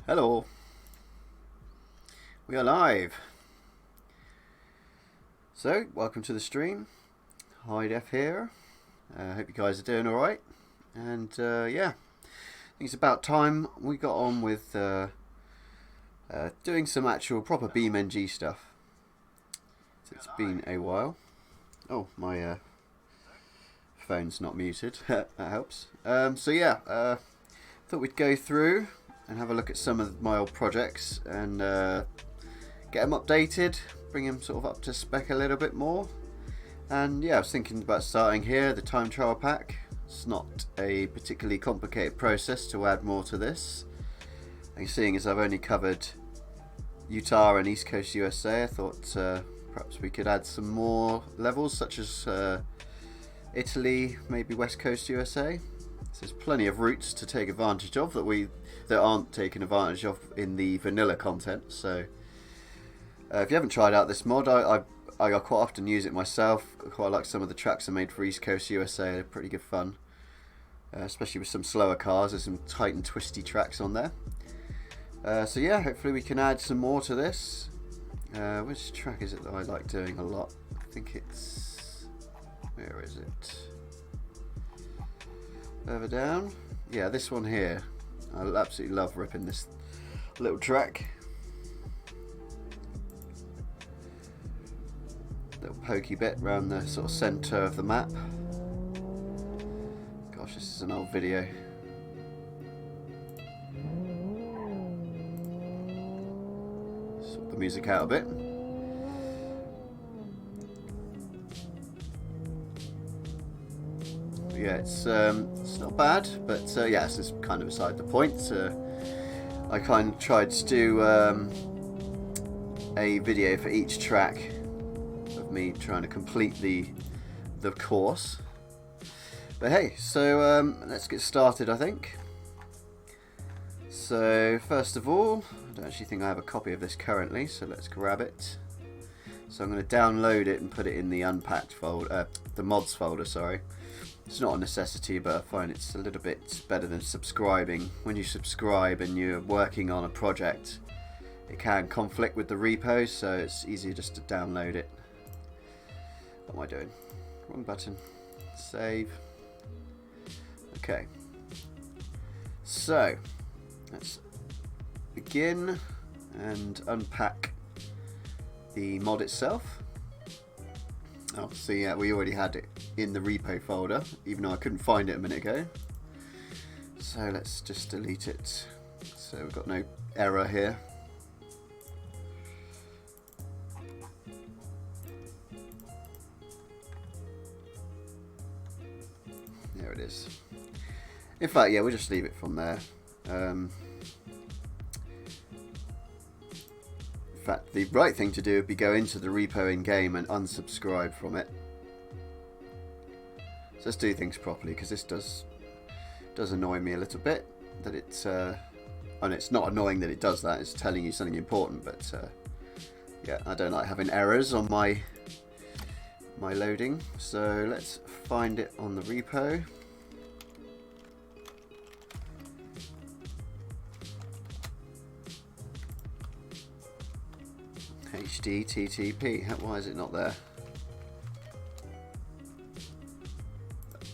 Hello, we are live. So, welcome to the stream. HighDef here. Hope you guys are doing alright. And yeah, I think it's about time we got on with doing some actual proper BeamNG stuff. So it's been a while. Oh, my phone's not muted. That helps. So yeah, thought we'd go through and have a look at some of my old projects and get them updated, bring them sort of up to spec a little bit more. And yeah, I was thinking about starting here, the time trial pack. It's not a particularly complicated process to add more to this. And seeing as I've only covered Utah and East Coast USA, I thought perhaps we could add some more levels such as Italy, maybe West Coast USA. So there's plenty of routes to take advantage of that aren't taken advantage of in the vanilla content. So if you haven't tried out this mod, I quite often use it myself. I quite like some of the tracks I made for East Coast USA. They're pretty good fun, especially with some slower cars. There's some tight and twisty tracks on there. So yeah, hopefully we can add some more to this. Which track is it that I like doing a lot? I think it's... where is it? Further down. Yeah, this one here. I absolutely love ripping this little track. Little pokey bit around the sort of centre of the map. Gosh, this is an old video. Sort the music out a bit. Yeah, it's not bad, but yeah, this is kind of beside the point. I kind of tried to do a video for each track of me trying to complete the course. But hey, so let's get started, I think. So first of all, I don't actually think I have a copy of this currently, so let's grab it. So I'm going to download it and put it in the unpacked folder, the mods folder, sorry. It's not a necessity, but I find it's a little bit better than subscribing. When you subscribe and you're working on a project, it can conflict with the repo, so it's easier just to download it. What am I doing? Wrong button. Save. Okay. So, let's begin and unpack the mod itself. Oh, so yeah, we already had it in the repo folder, even though I couldn't find it a minute ago. So let's just delete it. So we've got no error here. There it is. In fact, yeah, we'll just leave it from there. In fact, the right thing to do would be go into the repo in game and unsubscribe from it. So let's do things properly, because this does annoy me a little bit that it's and it's not annoying that it does that. It's telling you something important, but yeah, I don't like having errors on my loading. So let's find it on the repo. HDTTP. Why is it not there?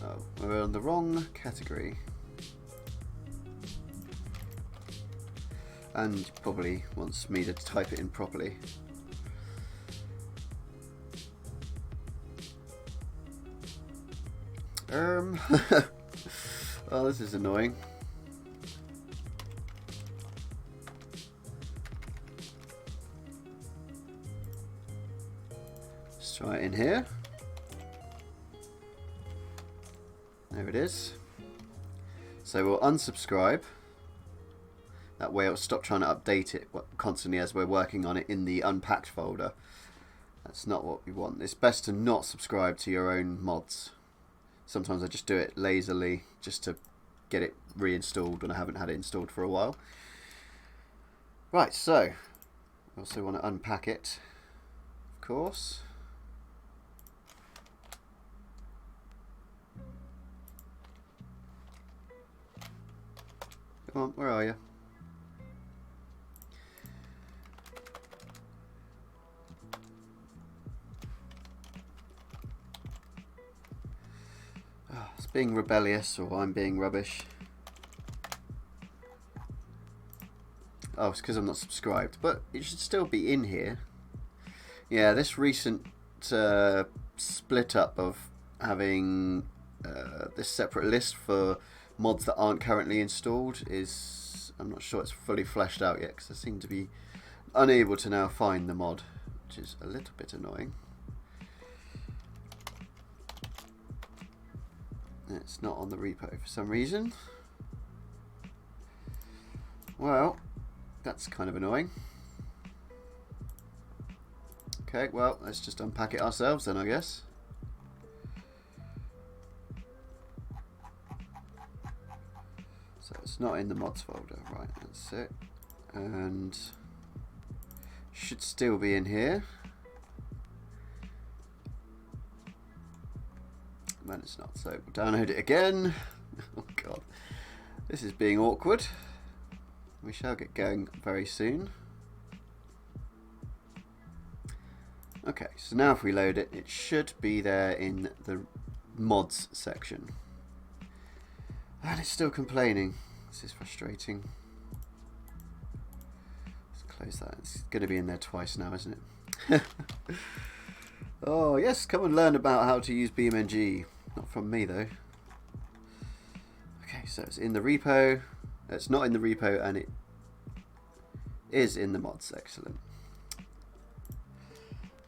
Oh, we're on the wrong category. And probably wants me to type it in properly. Well, this is annoying. Let's try it in here. There it is. So we'll unsubscribe. That way it'll stop trying to update it constantly as we're working on it in the unpacked folder. That's not what we want. It's best to not subscribe to your own mods. Sometimes I just do it lazily just to get it reinstalled when I haven't had it installed for a while. Right, so I also want to unpack it, of course. Come on, where are you? being rebellious, or I'm being rubbish. Oh, it's because I'm not subscribed, but it should still be in here. Yeah, this recent split up of having this separate list for mods that aren't currently installed is, I'm not sure it's fully fleshed out yet, because I seem to be unable to now find the mod, which is a little bit annoying. It's not on the repo for some reason. Well, that's kind of annoying. Okay, well, let's just unpack it ourselves then, I guess. So it's not in the mods folder, right, that's it. And should still be in here. Man, it's not, so we'll download it again. Oh god, this is being awkward. We shall get going very soon. Okay, so now if we load it, it should be there in the mods section. And it's still complaining. This is frustrating. Let's close that. It's going to be in there twice now, isn't it? Oh yes, come and learn about how to use BeamNG. Not from me though. Okay, so it's in the repo. It's not in the repo, and it is in the mods. Excellent.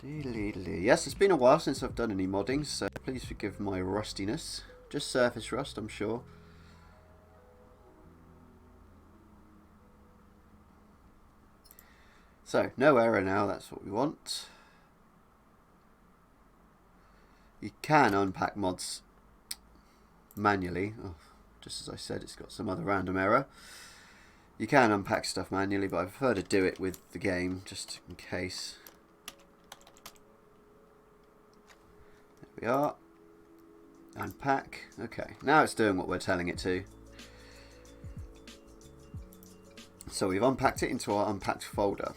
Yes, it's been a while since I've done any modding, so please forgive my rustiness. Just surface rust, I'm sure. So, no error now, that's what we want. You can unpack mods manually. Oh, just as I said, it's got some other random error. You can unpack stuff manually, but I prefer to do it with the game, just in case. There we are. Unpack. Okay, now it's doing what we're telling it to. So we've unpacked it into our unpacked folder.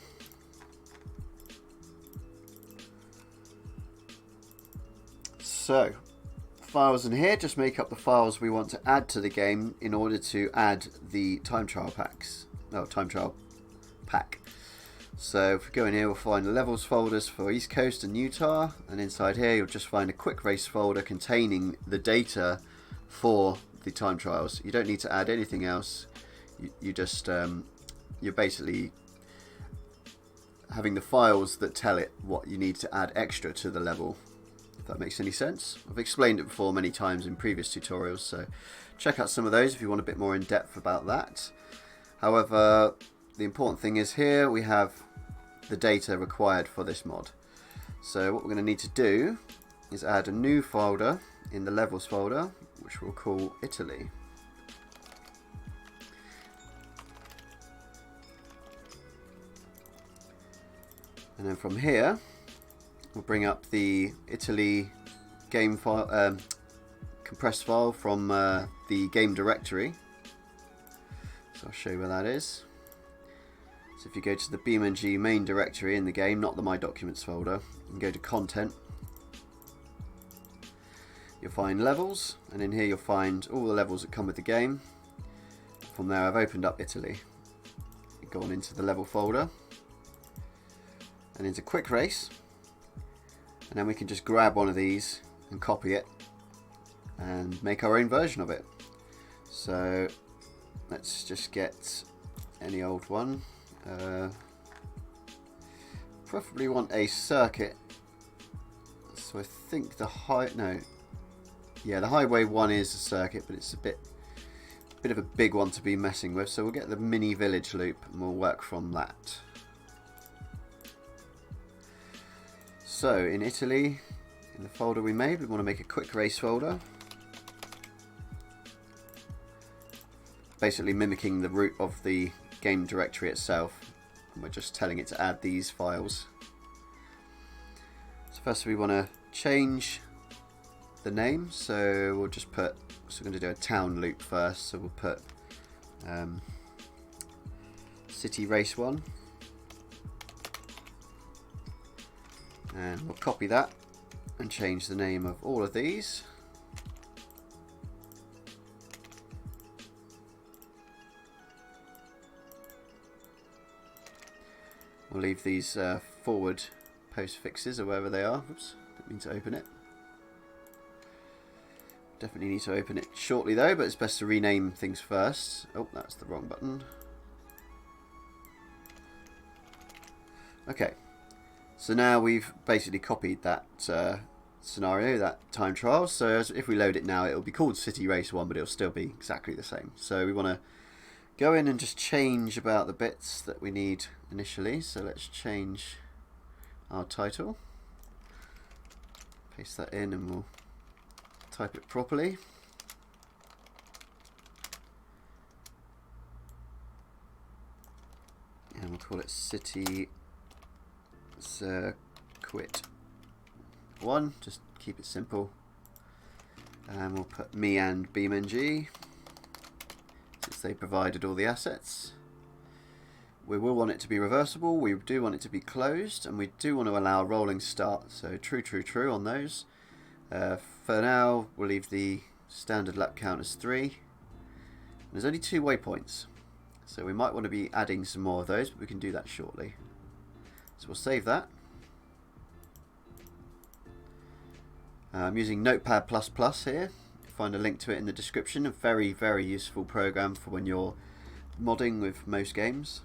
So, files in here just make up the files we want to add to the game in order to add the time trial packs. Oh, time trial pack. So if we go in here, we'll find the levels folders for East Coast and Utah, and inside here you'll just find a quick race folder containing the data for the time trials. You don't need to add anything else. You're basically having the files that tell it what you need to add extra to the level. If that makes any sense. I've explained it before many times in previous tutorials, so check out some of those if you want a bit more in depth about that. However, the important thing is here we have the data required for this mod. So what we're going to need to do is add a new folder in the levels folder, which we'll call Italy. And then from here we'll bring up the Italy game file, compressed file from the game directory. So I'll show you where that is. So if you go to the BeamNG main directory in the game, not the My Documents folder, and go to Content, you'll find Levels, and in here you'll find all the levels that come with the game. From there I've opened up Italy, gone into the level folder, and into Quick Race. And then we can just grab one of these and copy it and make our own version of it. So let's just get any old one. Preferably want a circuit. So I think the highway one is a circuit, but it's a bit of a big one to be messing with. So we'll get the mini village loop and we'll work from that. So in Italy, in the folder we made, we want to make a quick race folder. Basically mimicking the root of the game directory itself. And we're just telling it to add these files. So first we want to change the name. So we'll just put, so we're going to do a town loop first. So we'll put City Race 1. And we'll copy that and change the name of all of these. We'll leave these forward postfixes or wherever they are. Oops, didn't mean to open it. Definitely need to open it shortly though, but it's best to rename things first. Oh, that's the wrong button. Okay, so now we've basically copied that scenario, that time trial. So if we load it now, it'll be called City Race 1, but it'll still be exactly the same. So we want to go in and just change about the bits that we need initially. So let's change our title. Paste that in and we'll type it properly. And we'll call it City Circuit 1, just keep it simple. And we'll put me and BeamNG, since they provided all the assets. We will want it to be reversible, we do want it to be closed, and we do want to allow rolling start, so true on those. For now, we'll leave the standard lap count as 3. There's only 2 waypoints, so we might want to be adding some more of those, but we can do that shortly. So we'll save that. I'm using Notepad++ here. Find a link to it in the description. A very, very useful program for when you're modding with most games.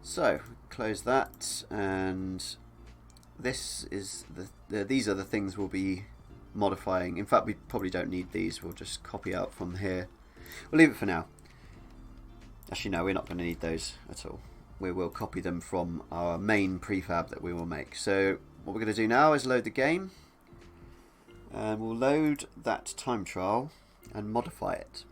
So close that, and this is these are the things we'll be modifying. In fact, we probably don't need these. We'll just copy out from here. We'll leave it for now. Actually, no, we're not going to need those at all. We will copy them from our main prefab that we will make. So what we're going to do now is load the game, and we'll load that time trial and modify it.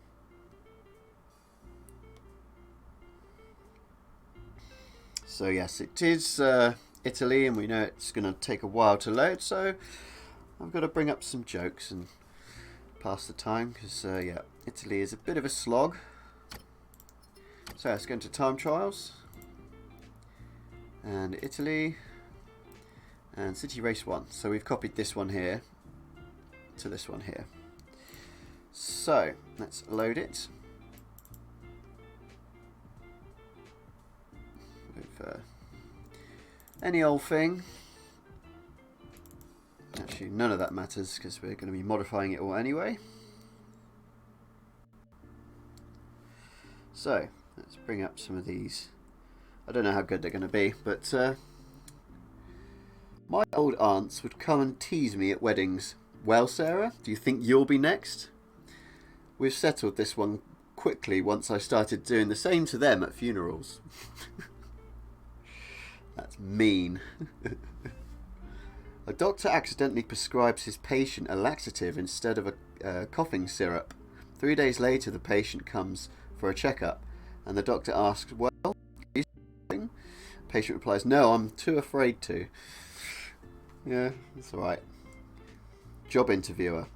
So yes, it is Italy, and we know it's going to take a while to load, so I've got to bring up some jokes and pass the time, because yeah, Italy is a bit of a slog. So let's go into time trials, and Italy, and City Race 1. So we've copied this one here to this one here. So let's load it. With any old thing. Actually, none of that matters because we're going to be modifying it all anyway. So let's bring up some of these. I don't know how good they're going to be, but my old aunts would come and tease me at weddings. Well, Sarah, do you think you'll be next? We've settled this one quickly once I started doing the same to them at funerals. That's mean. A doctor accidentally prescribes his patient a laxative instead of a coughing syrup. 3 days later, the patient comes for a checkup, and the doctor asks, "Well, are you sleeping?" The patient replies, "No, I'm too afraid to." Yeah, that's alright. Job interviewer.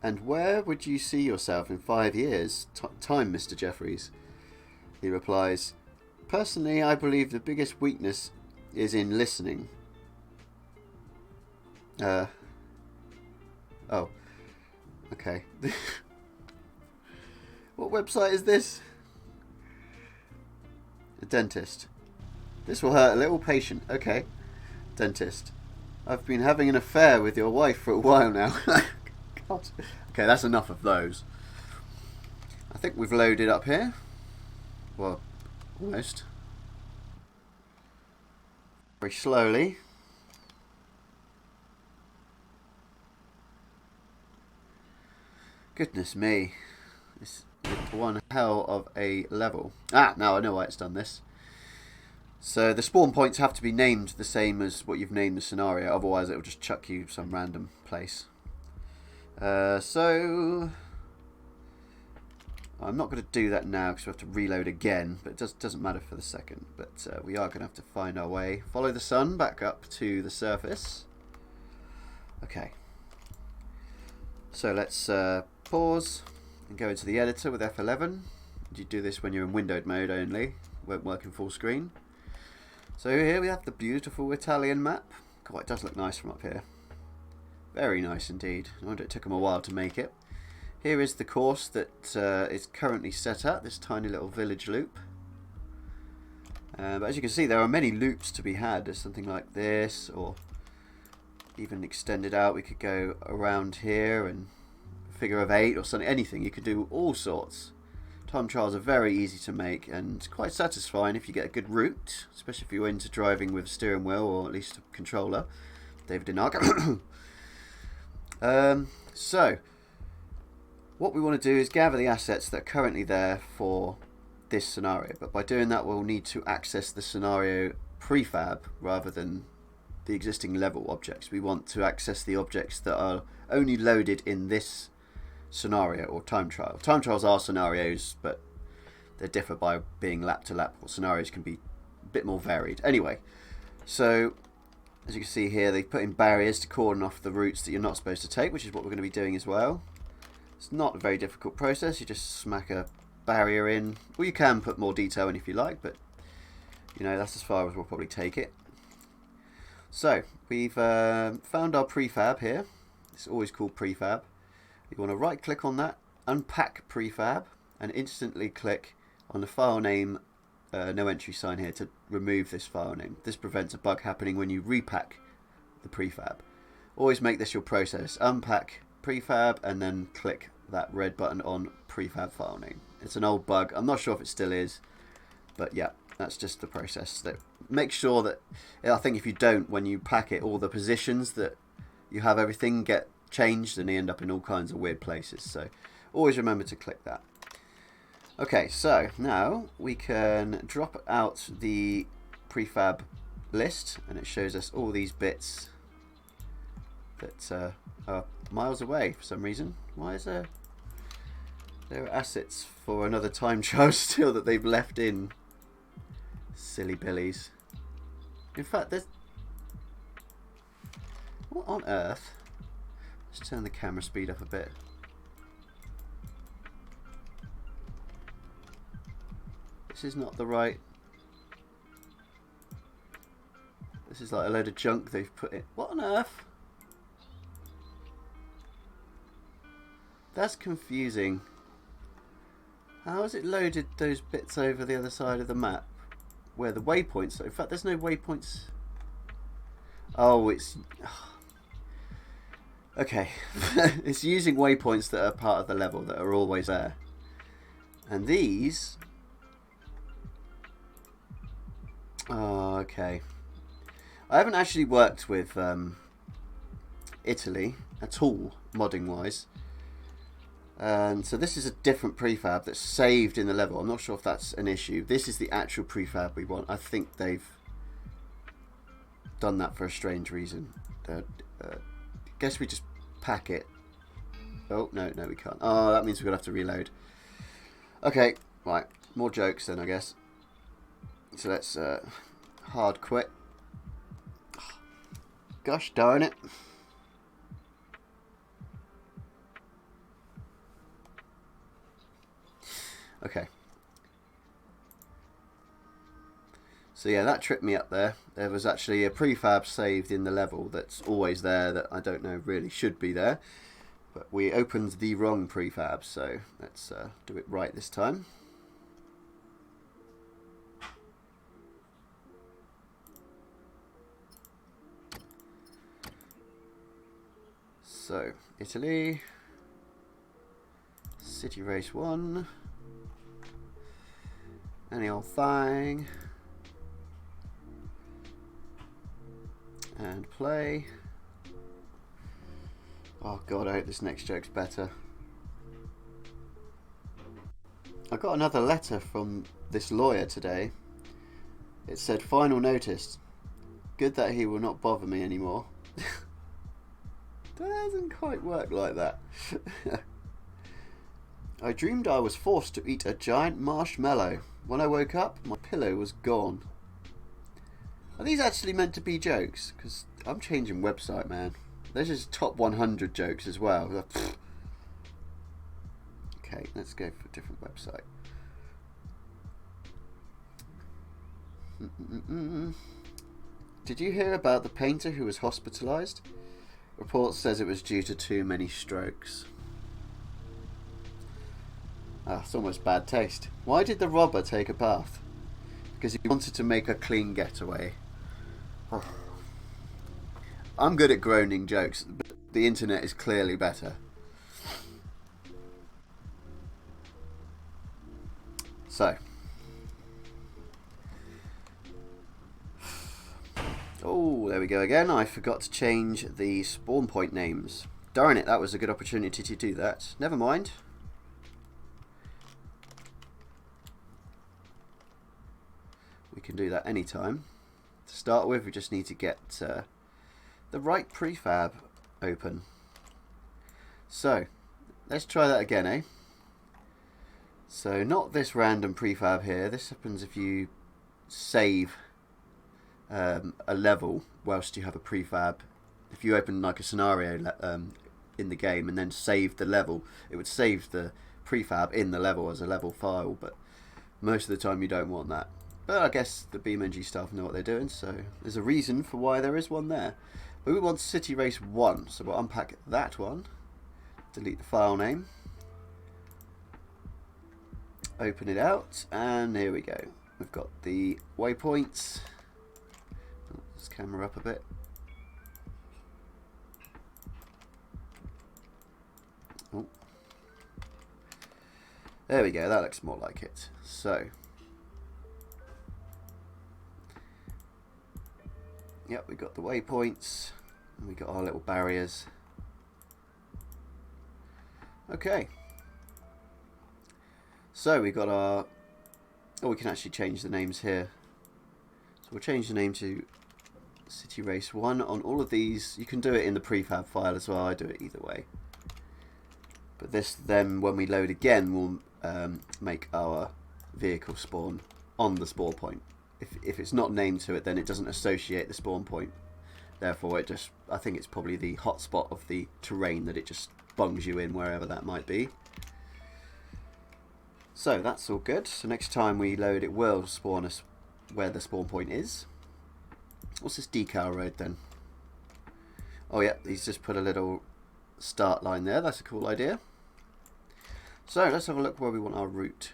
"And where would you see yourself in 5 years' time, Mr. Jeffries?" He replies, "Personally, I believe the biggest weakness is in listening." Oh. Okay. What website is this? A dentist. "This will hurt a little patient." Okay. Dentist. "I've been having an affair with your wife for a while now." God. Okay, that's enough of those. I think we've loaded up here. Well, almost. Very slowly. Goodness me. This is one hell of a level. Ah, now I know why it's done this. So the spawn points have to be named the same as what you've named the scenario, otherwise it will just chuck you some random place. So I'm not going to do that now because we have to reload again, but it doesn't matter for the second. But we are going to have to find our way. Follow the sun back up to the surface. Okay. So let's pause and go into the editor with F11. You do this when you're in windowed mode only, won't work in full screen. So here we have the beautiful Italian map. God, it does look nice from up here. Very nice indeed. I wonder it took them a while to make it. Here is the course that is currently set at, this tiny little village loop. But as you can see, there are many loops to be had. There's something like this, or even extended out. We could go around here and figure of 8 or something. Anything. You could do all sorts. Time trials are very easy to make and quite satisfying if you get a good route, especially if you're into driving with a steering wheel or at least a controller. Davidinark. So, what we want to do is gather the assets that are currently there for this scenario, but by doing that we'll need to access the scenario prefab rather than the existing level objects. We want to access the objects that are only loaded in this scenario or time trial. Time trials are scenarios, but they differ by being lap to lap, or scenarios can be a bit more varied. Anyway, so as you can see here, they put in barriers to cordon off the routes that you're not supposed to take, which is what we're going to be doing as well. It's not a very difficult process. You just smack a barrier in, or you can put more detail in if you like, but you know, that's as far as we'll probably take it. So we've found our prefab here. It's always called prefab. You want to right click on that, unpack prefab, and instantly click on the file name no entry sign here to remove this file name. This prevents a bug happening when you repack the prefab. Always make this your process. Unpack prefab and then click that red button on prefab file name. It's an old bug. I'm not sure if it still is, but yeah, that's just the process. That make sure that, I think if you don't, when you pack it, all the positions that you have everything get changed and they end up in all kinds of weird places. So always remember to click that. Okay, so now we can drop out the prefab list and it shows us all these bits that are miles away for some reason. Why is there are assets for another time trial still that they've left in? Silly billies. In fact, there's... What on earth? Let's turn the camera speed up a bit. This is not the right... This is like a load of junk they've put in. What on earth? That's confusing. How has it loaded those bits over the other side of the map? Where the waypoints are? In fact, there's no waypoints. Oh, it's... Okay. It's using waypoints that are part of the level, that are always there. And these... Oh, okay. I haven't actually worked with Italy at all, modding-wise. And so this is a different prefab that's saved in the level. I'm not sure if that's an issue. This is the actual prefab we want. I think they've done that for a strange reason. Guess we just pack it. Oh, no, we can't. Oh, that means we're going to have to reload. Okay, right. More jokes then, I guess. So let's hard quit. Gosh darn it. Okay. So yeah, that tripped me up there. There was actually a prefab saved in the level that's always there that I don't know really should be there. But we opened the wrong prefab, so let's do it right this time. So, Italy, City Race 1, any old thing, and play. Oh god, I hope this next joke's better. I got another letter from this lawyer today. It said, final notice. Good that he will not bother me anymore. Doesn't quite work like that. I dreamed I was forced to eat a giant marshmallow. When I woke up, my pillow was gone. Are these actually meant to be jokes? Because I'm changing website, man. This is top 100 jokes as well. Okay, let's go for a different website. Did you hear about the painter who was hospitalised? Report says it was due to too many strokes. Ah, it's almost bad taste. Why did the robber take a bath? because he wanted to make a clean getaway. I'm good at groaning jokes, but the internet is clearly better. So, oh, there we go again. I forgot to change the spawn point names. Darn it, that was a good opportunity to do that. Never mind. We can do that anytime. To start with, we just need to get the right prefab open. So, let's try that again, eh? So, not this random prefab here. This happens if you save a level whilst you have a prefab. If you open like a scenario in the game and then save the level, it would save the prefab in the level as a level file, but most of the time you don't want that. But I guess the BeamNG staff know what they're doing, so there's a reason for why there is one there. But we want City Race 1, so we'll unpack that one, delete the file name, open it out, and here we go. We've got the waypoints. Let's camera up a bit. Oh. There we go, that looks more like it. So, yep, we got the waypoints, and we got our little barriers. Okay. So we got our, oh, we can actually change the names here. So we'll change the name to City Race 1 on all of these. You can do it in the prefab file as well. I do it either way. But this then, when we load again, will make our vehicle spawn on the spawn point. If it's not named to it, then it doesn't associate the spawn point. Therefore, it just, I think it's probably the hotspot of the terrain that it just bungs you in wherever that might be. So that's all good. So next time we load, it will spawn us where the spawn point is. What's this decal road then? Oh yeah, he's just put a little start line there. That's a cool idea. So let's have a look where we want our route.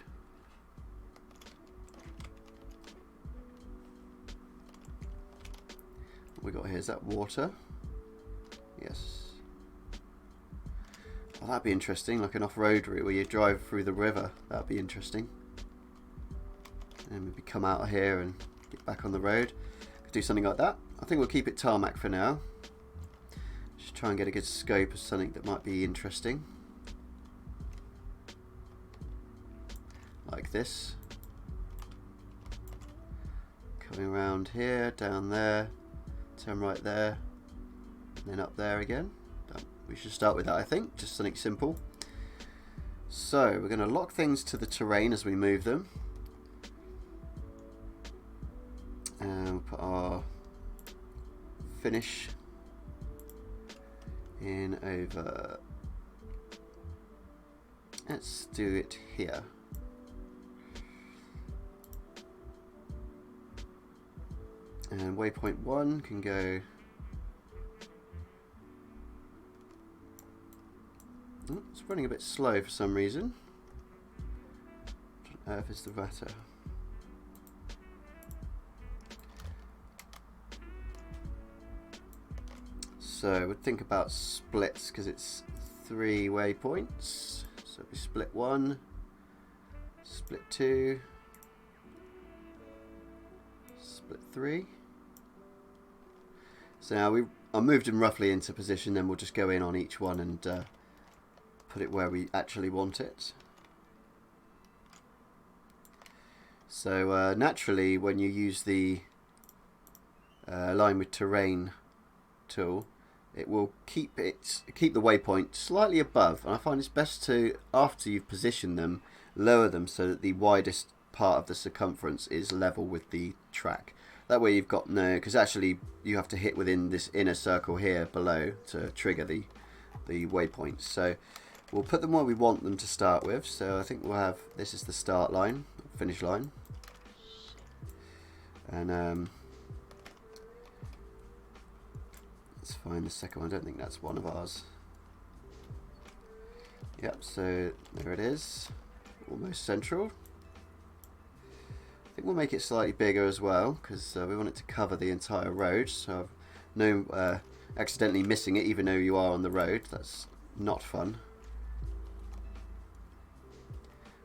What we got here, is that water? Yes. Well, that'd be interesting, like an off-road route where you drive through the river. That'd be interesting. And maybe come out of here and get back on the road. Could do something like that. I think we'll keep it tarmac for now. Just try and get a good scope of something that might be interesting. Like this. Coming around here, down there, turn right there, and then up there again. We should start with that, I think, just something simple. So we're going to lock things to the terrain as we move them. And we'll put our finish in over, let's do it here. And waypoint 1 can go, oh, it's running a bit slow for some reason. What on earth is the matter? So we'd think about splits because it's 3 waypoints. So we split 1, split 2, split 3. So now I moved them roughly into position, then we'll just go in on each one and put it where we actually want it. So naturally, when you use the Align with Terrain tool, it will keep the waypoint slightly above, and I find it's best to, after you've positioned them, lower them so that the widest part of the circumference is level with the track. That way you've got no, because actually you have to hit within this inner circle here below to trigger the waypoints. So we'll put them where we want them to start with. So I think we'll have, this is the start line, finish line, and let's find the second one. I don't think that's one of ours. Yep, so there it is, almost central. I think we'll make it slightly bigger as well, because we want it to cover the entire road, so no accidentally missing it even though you are on the road. That's not fun.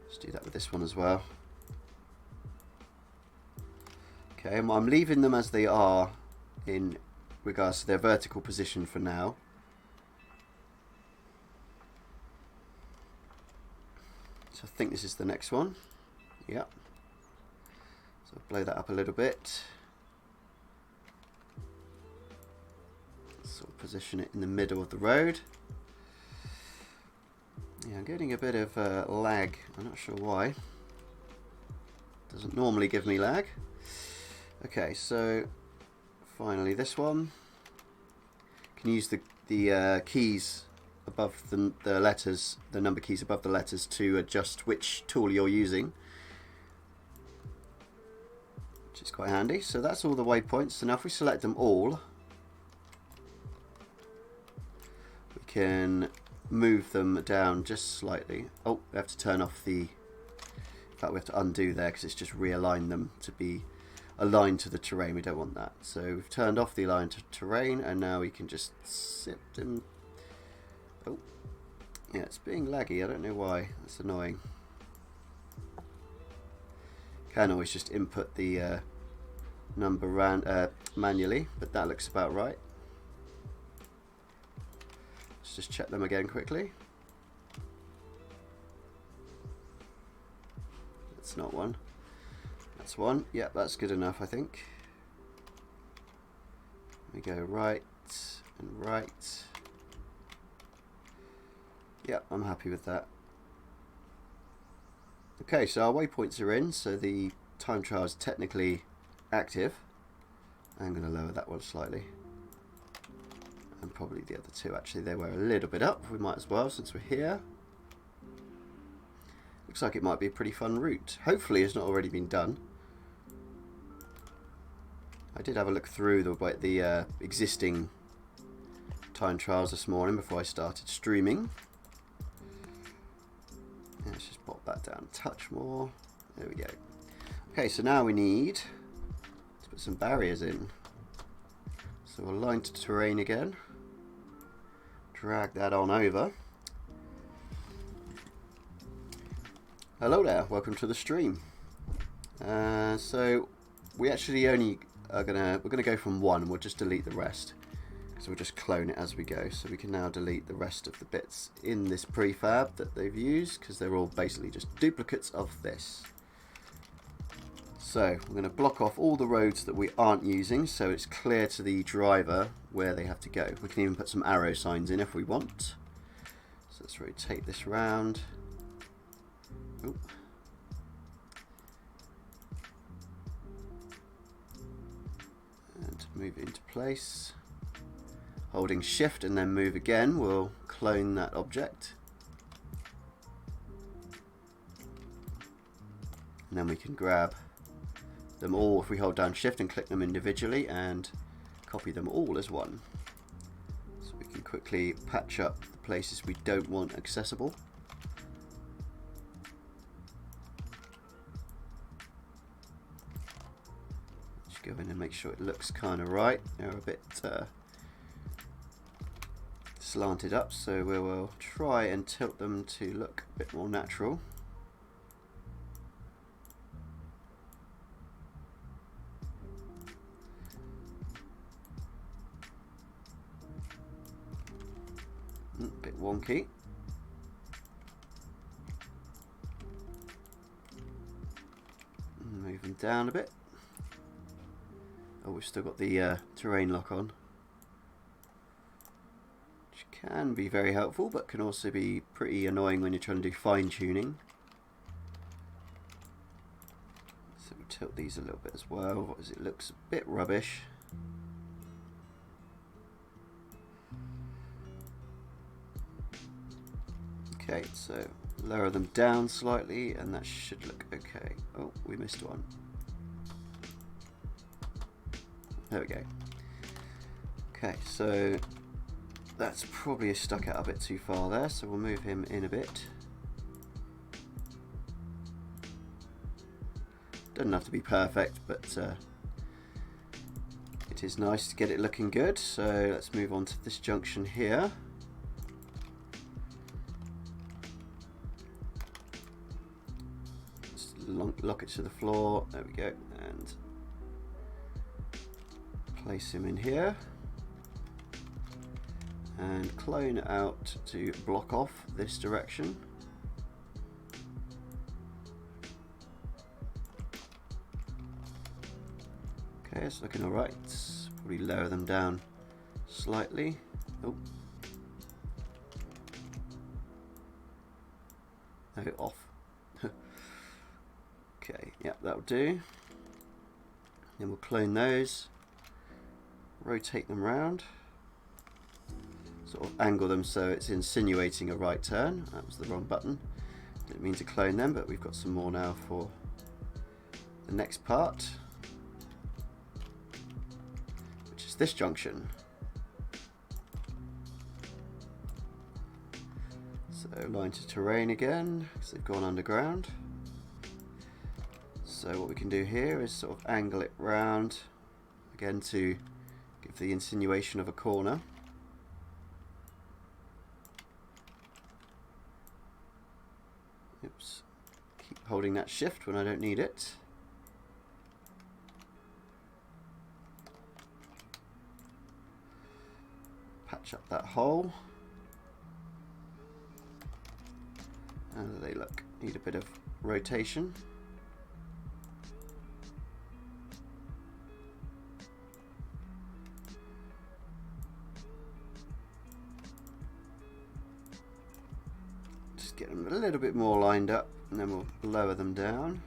Let's do that with this one as well. Okay, I'm leaving them as they are in regards to their vertical position for now. So I think this is the next one. Yep. So blow that up a little bit. Sort of position it in the middle of the road. Yeah, I'm getting a bit of lag. I'm not sure why. Doesn't normally give me lag. Okay, so finally this one. Can use the keys above the letters, the number keys above the letters, to adjust which tool you're using, which is quite handy. So that's all the waypoints. So now if we select them all, we can move them down just slightly. Oh, we have to turn off the, in fact we have to undo there because it's just realigned them to be aligned to the terrain. We don't want that. So we've turned off the align to terrain, and now we can just zip them. Oh, yeah, it's being laggy. I don't know why. That's annoying. Can always just input the number manually, but that looks about right. Let's just check them again quickly. That's not one. That's one. Yep, that's good enough, I think. We go right and right. Yep, I'm happy with that. Okay, so our waypoints are in, so the time trial is technically active. I'm going to lower that one slightly. And probably the other two, actually, they were a little bit up. We might as well, since we're here. Looks like it might be a pretty fun route. Hopefully it's not already been done. I did have a look through the existing time trials this morning before I started streaming. Yeah, let's just pop that down a touch more. There we go. Okay, so now we need to put some barriers in. So we'll align to terrain again. Drag that on over. Hello there, welcome to the stream. So we actually only are we're gonna go from one. We'll just delete the rest. So we'll just clone it as we go. So we can now delete the rest of the bits in this prefab that they've used, because they're all basically just duplicates of this. So we're going to block off all the roads that we aren't using, so it's clear to the driver where they have to go. We can even put some arrow signs in if we want. So let's rotate this round. Oop. And move it into place. Holding shift and then move again will clone that object. And then we can grab them all if we hold down shift and click them individually, and copy them all as one. So we can quickly patch up the places we don't want accessible. Just go in and make sure it looks kind of right. They're a bit slanted up, so we will try and tilt them to look a bit more natural. A bit wonky. Move them down a bit. Oh, we've still got the terrain lock on, which can be very helpful, but can also be pretty annoying when you're trying to do fine tuning. So we'll tilt these a little bit as well, because it looks a bit rubbish. Okay, so lower them down slightly and that should look okay. Oh, we missed one. There we go. Okay, so that's probably stuck out a bit too far there, so we'll move him in a bit. Doesn't have to be perfect, but it is nice to get it looking good. So let's move on to this junction here. Just lock it to the floor. There we go, and place him in here. And clone out to block off this direction. Okay, it's looking alright. Probably lower them down slightly. Oh. No, off. Okay, yeah, that'll do. Then we'll clone those, rotate them round, sort of angle them so it's insinuating a right turn. That was the wrong button. Didn't mean to clone them, but we've got some more now for the next part, which is this junction. So line to terrain again, because they've gone underground. So what we can do here is sort of angle it round again to give the insinuation of a corner. Oops, keep holding that shift when I don't need it. Patch up that hole. How do they look? Need a bit of rotation. Just get them a little bit more lined up, and then we'll lower them down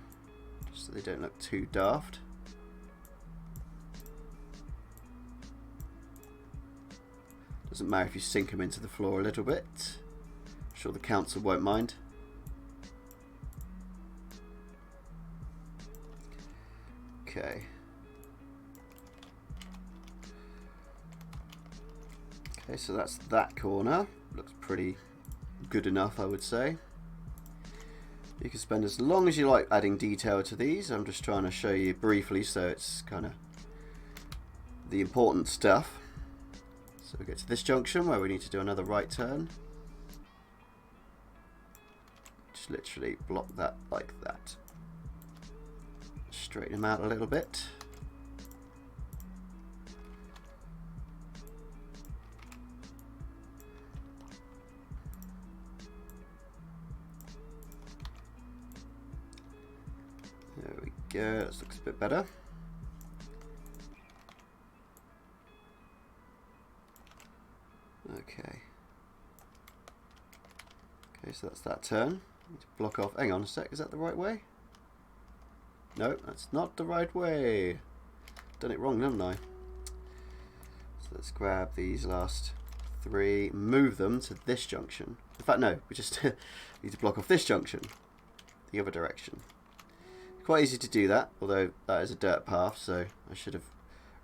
just so they don't look too daft. Doesn't matter if you sink them into the floor a little bit. I'm sure the council won't mind. Okay. Okay, so that's that corner. Looks pretty good enough, I would say. You can spend as long as you like adding detail to these. I'm just trying to show you briefly so it's kind of the important stuff. So we get to this junction where we need to do another right turn. Just literally block that like that. Straighten them out a little bit. There we go, this looks a bit better. Okay. Okay, so that's that turn. Need to block off. Hang on a sec, is that the right way? No, that's not the right way. Done it wrong, haven't I? So let's grab these last three, move them to this junction. In fact, no, we just need to block off this junction, the other direction. Quite easy to do that, although that is a dirt path, so I should have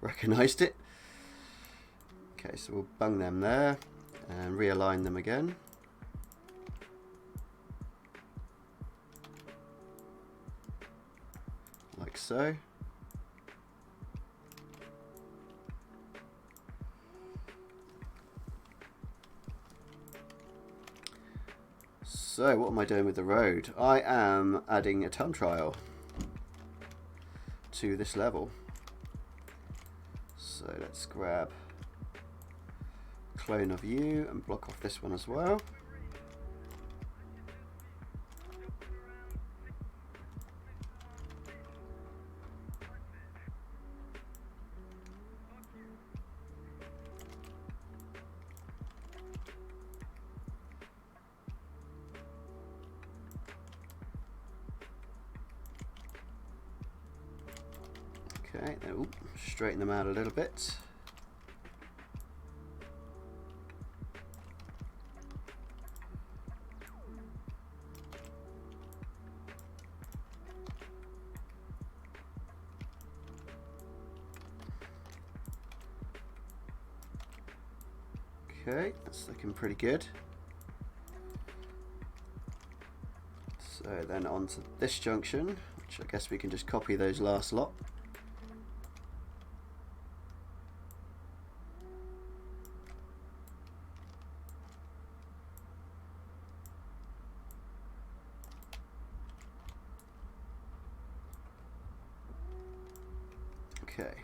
recognised it. Okay, so we'll bung them there and realign them again. Like so. So what am I doing with the road? I am adding a time trial to this level. So let's grab clone of you and block off this one as well. Okay, now straighten them out a little bit. Okay, that's looking pretty good. So then on to this junction, which which I guess we can just copy those last lot. Okay.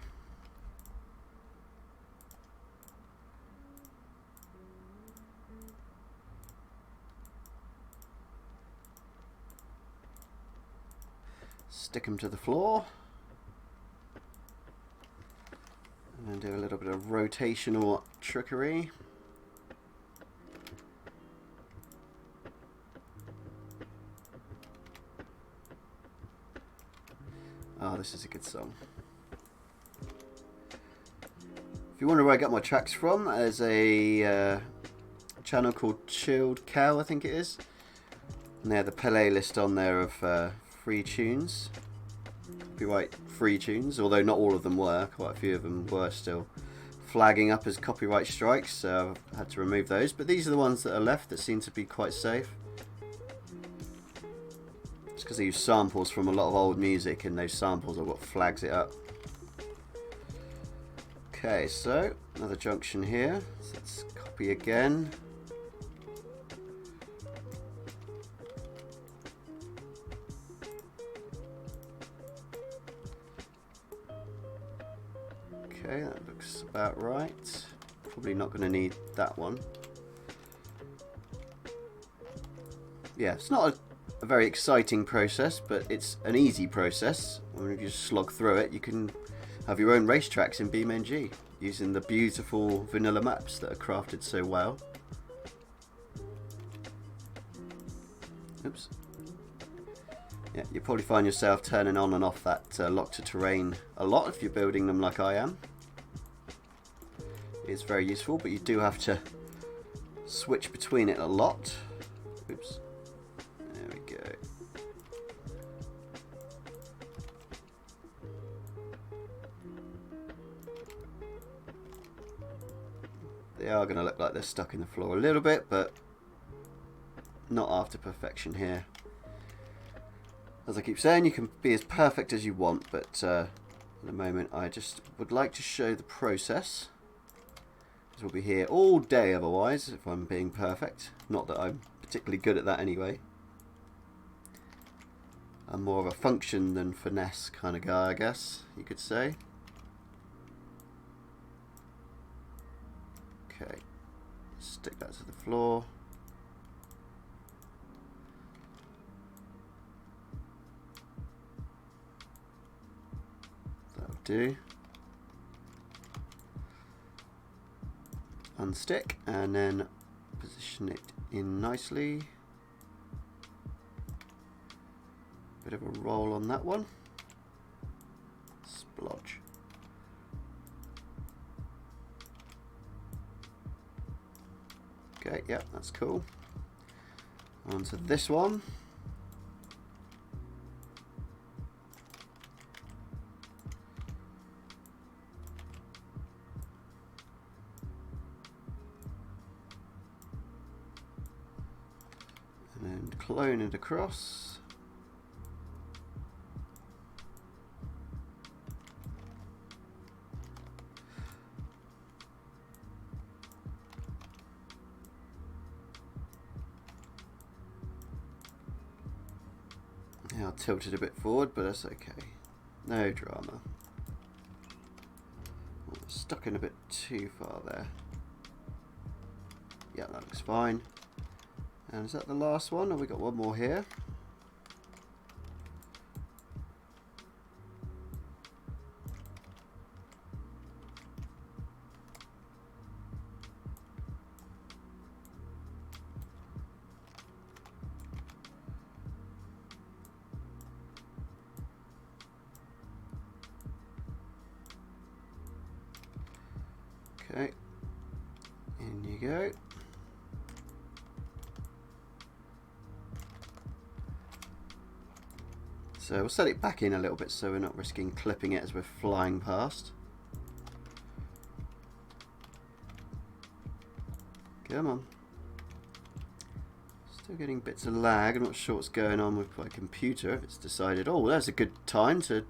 Stick them to the floor. And then do a little bit of rotational trickery. Oh, this is a good song. If you wonder where I get my tracks from, there's a channel called Chilled Cow, I think it is. And they have the playlist on there of free tunes. Copyright free tunes, although not all of them were. Quite a few of them were still flagging up as copyright strikes, so I had to remove those. But these are the ones that are left that seem to be quite safe. It's because they use samples from a lot of old music, and those samples are what flags it up. Okay, so another junction here. So let's copy again. Okay, that looks about right. Probably not going to need that one. Yeah, it's not a very exciting process, but it's an easy process. I mean, if you just slog through it, you can have your own racetracks in BeamNG using the beautiful vanilla maps that are crafted so well. Oops. Yeah, you'll probably find yourself turning on and off that lock to terrain a lot if you're building them like I am. It's very useful, but you do have to switch between it a lot. Oops. There we go. They are going to look like they're stuck in the floor a little bit, but not after perfection here. As I keep saying, you can be as perfect as you want, but at the moment I just would like to show the process. Because we'll be here all day otherwise if I'm being perfect. Not that I'm particularly good at that anyway. I'm more of a function than finesse kind of guy, I guess you could say. Okay, stick that to the floor. That'll do. Unstick and then position it in nicely. Bit of a roll on that one. Splodge. Okay, yeah, that's cool. On to this one. And then clone it across. Yeah, I'll tilt it a bit forward, but that's okay. No drama. Oh, stuck in a bit too far there. Yeah, that looks fine. And is that the last one? Or we got one more here? Okay, in you go. So we'll set it back in a little bit so we're not risking clipping it as we're flying past. Come on. Still getting bits of lag. I'm not sure what's going on with my computer. If it's decided, oh, that's a good time to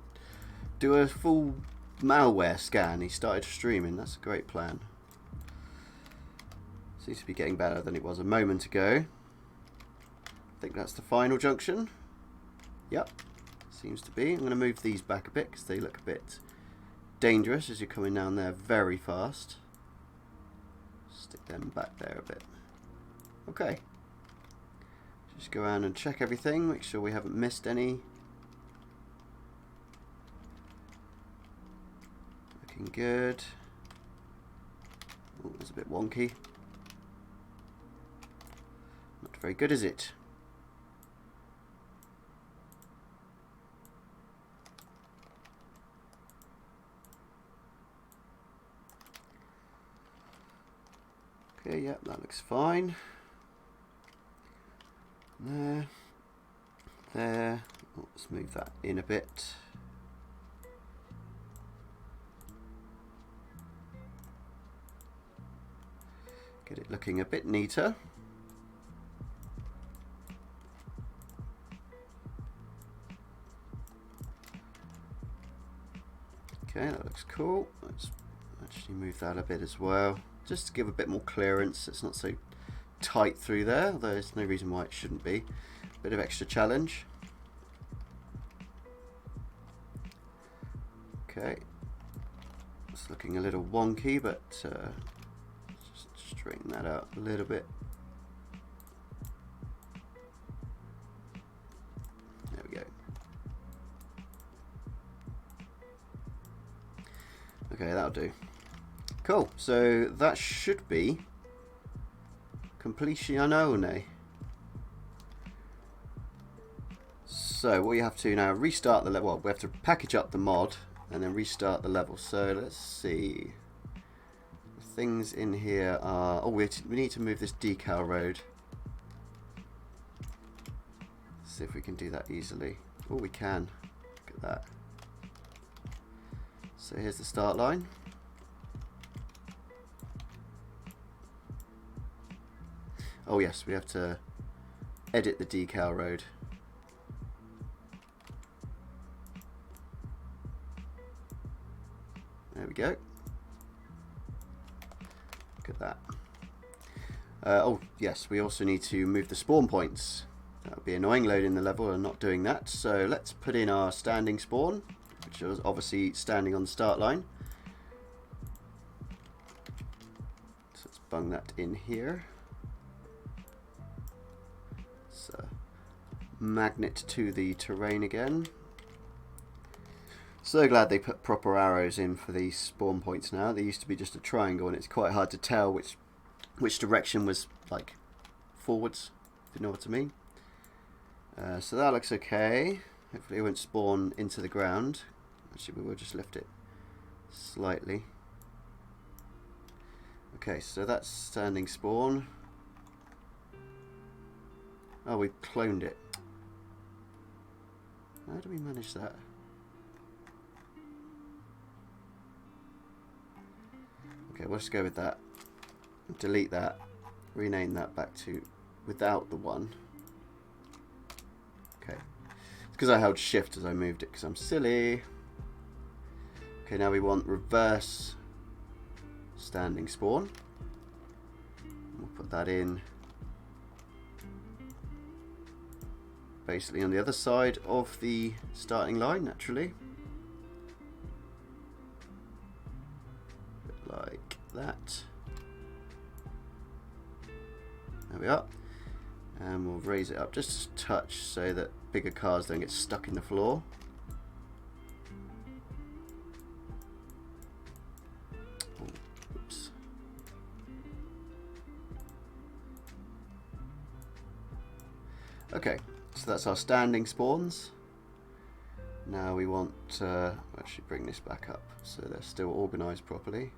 do a full malware scan. He started streaming. That's a great plan. Seems to be getting better than it was a moment ago. I think that's the final junction. Yep, seems to be. I'm going to move these back a bit because they look a bit dangerous as you're coming down there very fast. Stick them back there a bit. Okay. Just go around and check everything, make sure we haven't missed any. Looking good. Oh, it's a bit wonky. Not very good, is it? Okay, yep, that looks fine. There. There. Oh, let's move that in a bit. Get it looking a bit neater. Okay, that looks cool. Let's actually move that a bit as well, just to give a bit more clearance. It's not so tight through there, although there's no reason why it shouldn't be. Bit of extra challenge. Okay, it's looking a little wonky, but just straighten that out a little bit. There we go. Okay, that'll do. Cool, so that should be completion. So what you have to now, restart the level. Well, we have to package up the mod and then restart the level. So let's see. The things in here are, oh, we need to move this decal road. Let's see if we can do that easily. Oh, we can. Look at that. So here's the start line. Oh yes, we have to edit the decal road. There we go. Look at that. Oh yes, we also need to move the spawn points. That would be annoying loading the level and not doing that. So let's put in our standing spawn, which is obviously standing on the start line. So let's bung that in here. Magnet to the terrain again. So glad they put proper arrows in for these spawn points now. They used to be just a triangle and it's quite hard to tell which direction was like forwards, if you know what I mean. So that looks okay. Hopefully it won't spawn into the ground. Actually, we will just lift it slightly. Okay, so that's standing spawn. Oh, we cloned it. How do we manage that? Okay, we'll just go with that. Delete that. Rename that back to without the 1. Okay. It's because I held shift as I moved it because I'm silly. Okay, now we want reverse standing spawn. We'll put that in basically on the other side of the starting line, naturally. Like that. There we are. And we'll raise it up just a touch so that bigger cars don't get stuck in the floor. Oops. Okay. So that's our standing spawns. Now we want to actually bring this back up so they're still organised properly.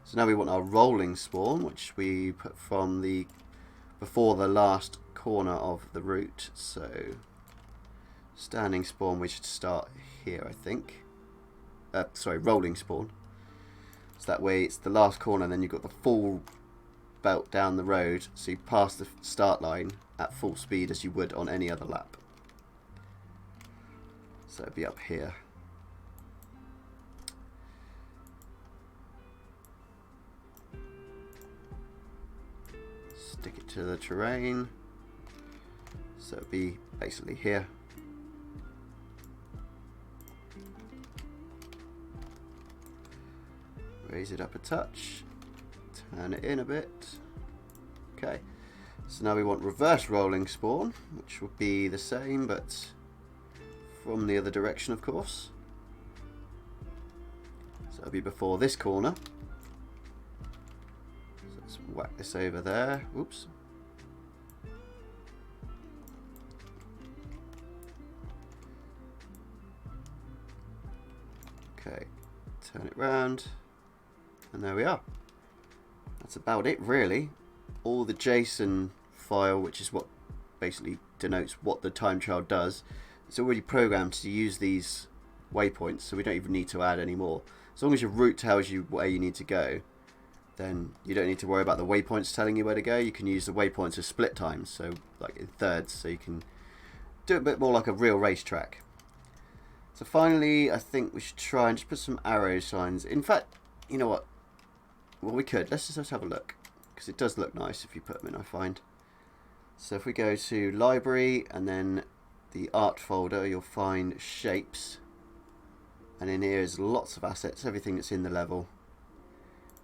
So now we want our rolling spawn, which we put from the before the last corner of the route. So standing spawn, we should start here, I think. Sorry, rolling spawn. So that way it's the last corner, and then you've got the full belt down the road, so you pass the start line at full speed as you would on any other lap. So it'd be up here. Stick it to the terrain. So it'd be basically here. Raise it up a touch. Turn it in a bit. Okay. So now we want reverse rolling spawn, which would be the same, but from the other direction, of course. So it'll be before this corner. So let's whack this over there. Oops. Okay. Turn it round. And there we are. That's about it, really. All the JSON file, which is what basically denotes what the time trial does, it's already programmed to use these waypoints, so we don't even need to add any more. As long as your route tells you where you need to go, then you don't need to worry about the waypoints telling you where to go. You can use the waypoints as split times, so like in thirds, so you can do it a bit more like a real racetrack. So finally, I think we should try and just put some arrow signs. In fact, you know what? Well, we could. Let's just have a look, because it does look nice if you put them in, I find. So if we go to library and then the art folder, you'll find shapes, and in here is lots of assets, everything that's in the level.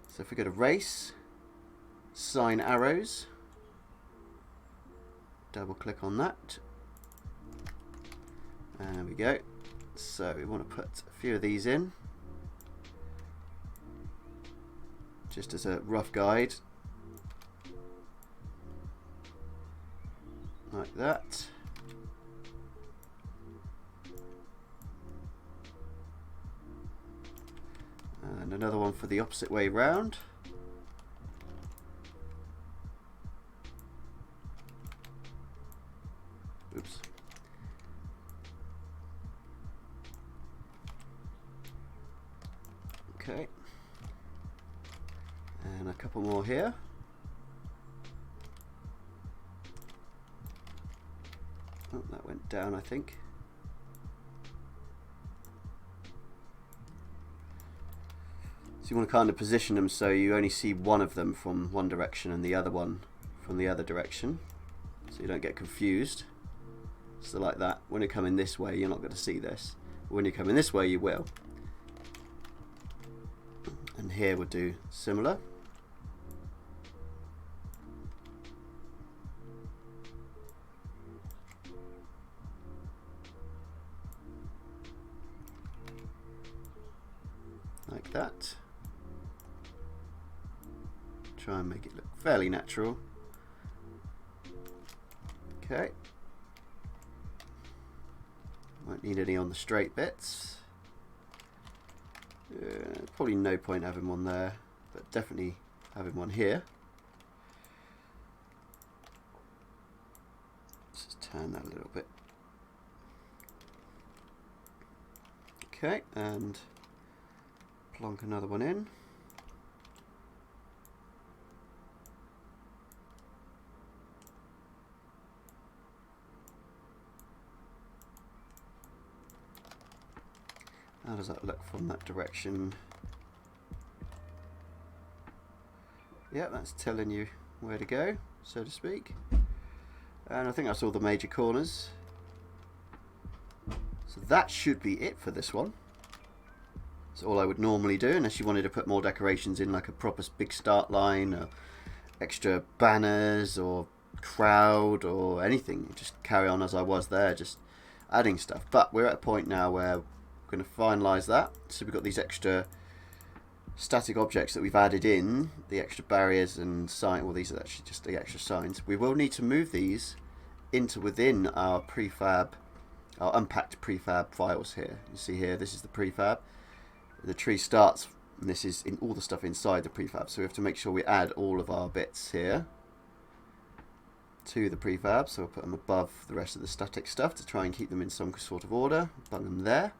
So if we go to race, sign arrows, double click on that, and there we go. So we want to put a few of these in, just as a rough guide, like that. And another one for the opposite way round. Oops. Okay. And a couple more here. Oh, that went down, I think. So you want to kind of position them so you only see one of them from one direction and the other one from the other direction, so you don't get confused. So like that, when you're coming this way, you're not going to see this. But when you're coming this way, you will. And here we'll do similar. Like that. Try and make it look fairly natural. Okay. Won't need any on the straight bits. Probably no point having one there, but definitely having one here. Let's just turn that a little bit. Okay, and plonk another one in. How does that look from that direction? Yeah, that's telling you where to go, so to speak. And I think that's all the major corners. So that should be it for this one. That's all I would normally do, unless you wanted to put more decorations in, like a proper big start line, or extra banners, or crowd, or anything. You just carry on as I was there, just adding stuff. But we're at a point now where we're going to finalize that. So we've got these extra static objects that we've added in, the extra barriers and sign. Well, these are actually just the extra signs. We will need to move these into within our prefab, our unpacked prefab files here. You see here, this is the prefab. The tree starts, and this is in all the stuff inside the prefab. So we have to make sure we add all of our bits here to the prefab. So we'll put them above the rest of the static stuff to try and keep them in some sort of order. Put them there.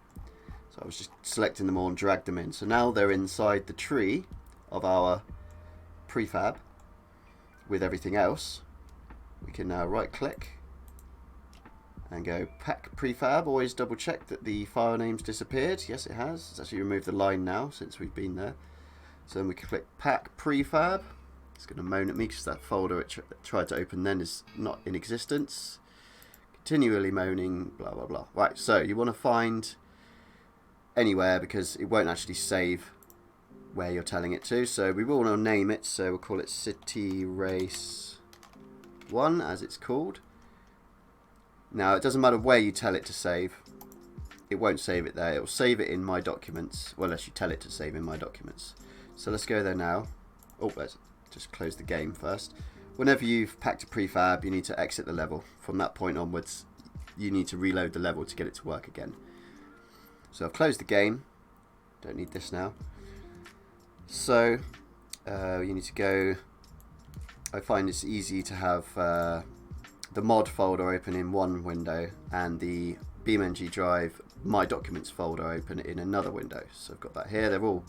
So I was just selecting them all and dragged them in. So now they're inside the tree of our prefab. with everything else, we can now right click and go pack prefab. Always double check that the file name's disappeared. Yes, it has. It's actually removed the line now since we've been there. So then we can click pack prefab. It's going to moan at me because that folder it tried to open then is not in existence. Continually moaning, blah blah blah. Right, so you want to find anywhere because it won't actually save where you're telling it to. So we will want to name it, so we'll call it City Race 1 as it's called. Now it doesn't matter where you tell it to save, it won't save it there. It will save it in My Documents, well, unless you tell it to save in My Documents. So let's go there now. Oh, let's just close the game first. Whenever you've packed a prefab, you need to exit the level. From that point onwards, you need to reload the level to get it to work again. So I've closed the game. Don't need this now. So you need to go. I find it's easy to have the mod folder open in one window and the BeamNG.drive My Documents folder open in another window. So I've got that here. They're all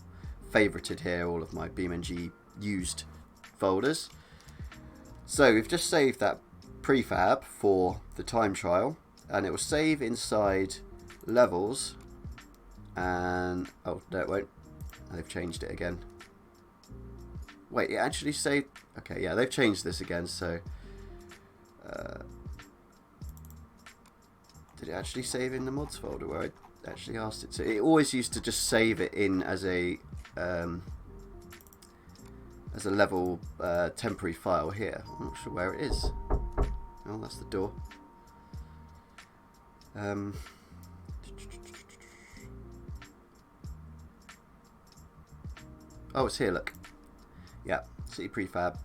favorited here, all of my BeamNG used folders. So we've just saved that prefab for the time trial, and it will save inside levels. And oh no, it won't. They've changed it again. Wait, it actually saved. Okay, yeah, they've changed this again. So did it actually save in the mods folder where I actually asked it to? It always used to just save it in as a level temporary file here. I'm not sure where it is. Oh, that's the door. Oh, it's here, look. Yeah, City Prefab.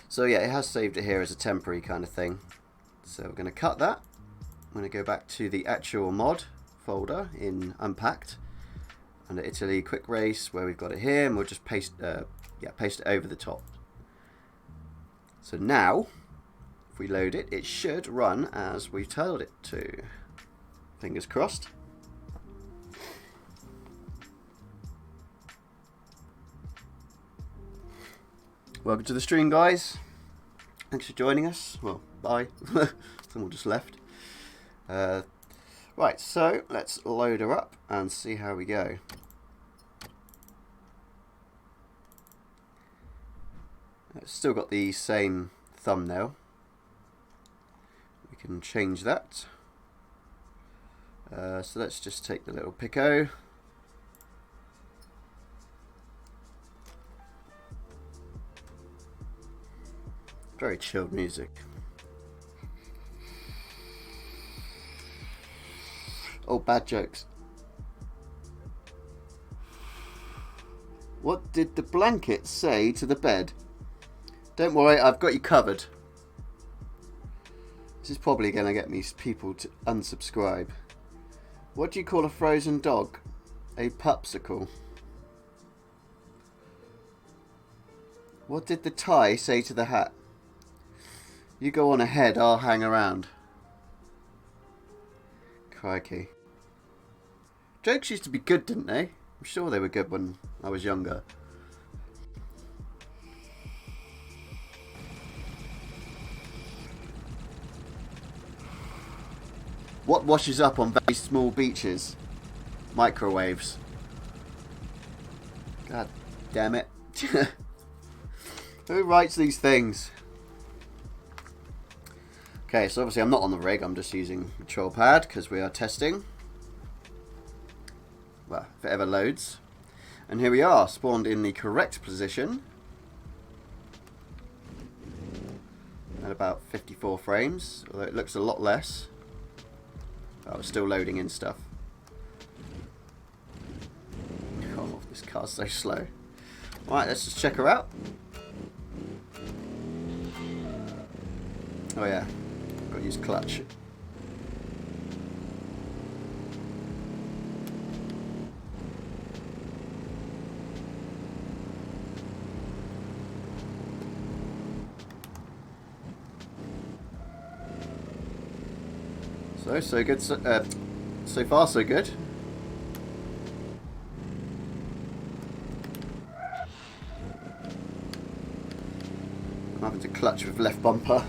So yeah, it has saved it here as a temporary kind of thing. So we're going to cut that. I'm going to go back to the actual mod folder in Unpacked under Italy Quick Race where we've got it here, and we'll just paste it over the top. So now, if we load it, it should run as we've told it to. Fingers crossed. Welcome to the stream, guys. Thanks for joining us. Well, bye. Someone just left. Right, so let's load her up and see how we go. It's still got the same thumbnail. We can change that. So let's just take the little Pico. Very chilled music. Oh, bad jokes. What did the blanket say to the bed? Don't worry, I've got you covered. This is probably going to get me people to unsubscribe. What do you call a frozen dog? A pupsicle. What did the tie say to the hat? You go on ahead, I'll hang around. Crikey. Jokes used to be good, didn't they? I'm sure they were good when I was younger. What washes up on very small beaches? Microwaves. God damn it. Who writes these things? Okay, so obviously I'm not on the rig, I'm just using control pad because we are testing. Well, if it ever loads. And here we are, spawned in the correct position. At about 54 frames, although it looks a lot less. Oh, it's still loading in stuff. Oh, this car's so slow. Alright, let's just check her out. Oh yeah. Got to use clutch. So good. So far, so good. I'm having to clutch with left bumper.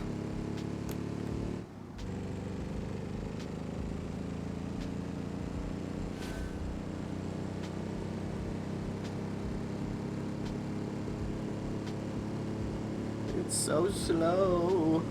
It's so slow.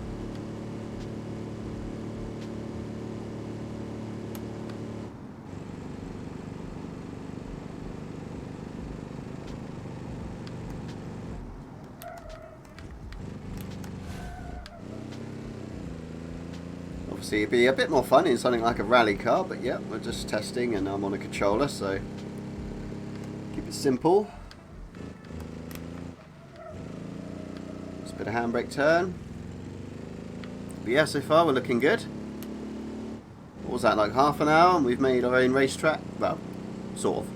Obviously it'd be a bit more fun in something like a rally car, but yeah, we're just testing and I'm on a controller, so keep it simple. Just a bit of handbrake turn. But yeah, so far we're looking good. What was that, like half an hour and we've made our own racetrack? Well, sort of.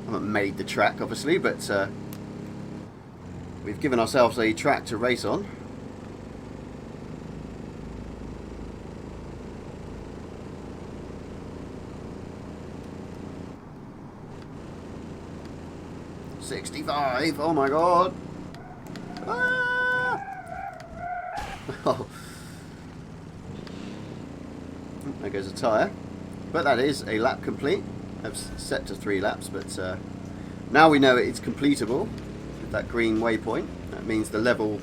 I haven't made the track obviously, but we've given ourselves a track to race on. $65, oh my god. Ah! Oh. There goes a tyre. But that is a lap complete. I've set to 3 laps, but now we know it's completable with that green waypoint. That means the level,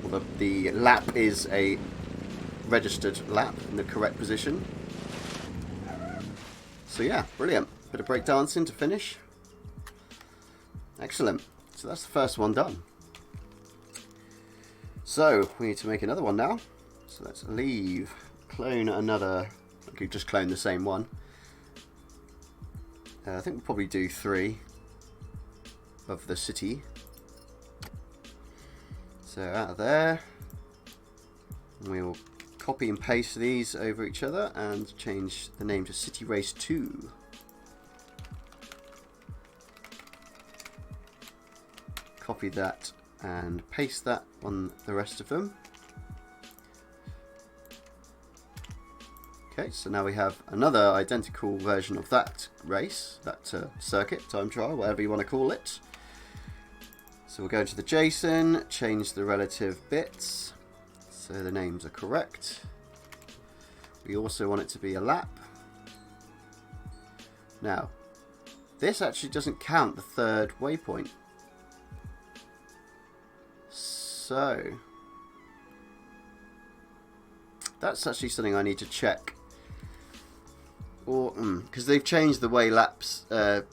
or the lap is a registered lap in the correct position. So yeah, brilliant. Bit of breakdancing to finish. Excellent. So that's the first one done. So we need to make another one now. So let's leave, clone another. I could just clone the same one. I think we'll probably do 3 of the city. So out of there, we'll copy and paste these over each other and change the name to City Race 2. Copy that and paste that on the rest of them. Okay, so now we have another identical version of that race, that circuit, time trial, whatever you want to call it. So we'll go to the JSON, change the relative bits so the names are correct. We also want it to be a lap. Now, this actually doesn't count the 3rd waypoint. So, that's actually something I need to check. Or, because they've changed the way laps, the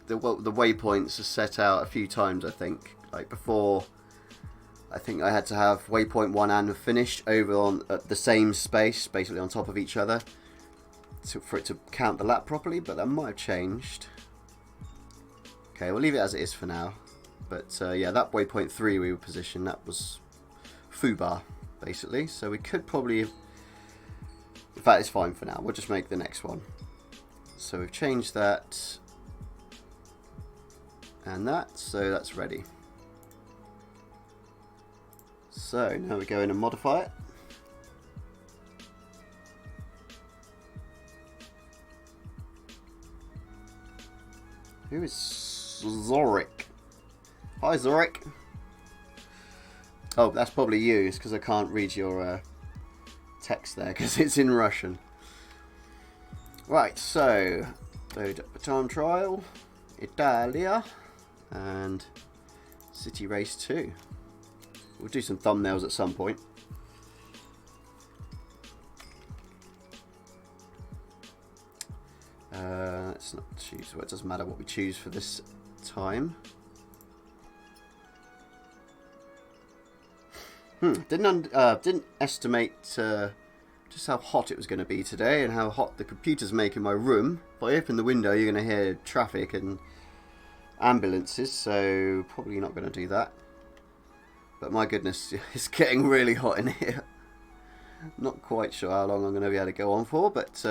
waypoints are set out a few times, I think. Like before, I think I had to have waypoint 1 and finish over on the same space, basically on top of each other, for it to count the lap properly, but that might have changed. Okay, we'll leave it as it is for now. But yeah, that waypoint 3 we were positioned, that was foobar, basically. So we could probably, in fact it's fine for now, we'll just make the next one. So we've changed that and that, so that's ready. So now we go in and modify it. Who is Zorik? Hi Zorik. Oh, that's probably you. It's because I can't read your text there because it's in Russian. Right, so load up the time trial, Italia, and City Race 2. We'll do some thumbnails at some point. Let's not choose. Well, it doesn't matter what we choose for this time. Didn't estimate just how hot it was going to be today and how hot the computers make in my room. If I open the window, you're going to hear traffic and ambulances, so probably not going to do that. But my goodness, it's getting really hot in here. Not quite sure how long I'm going to be able to go on for, but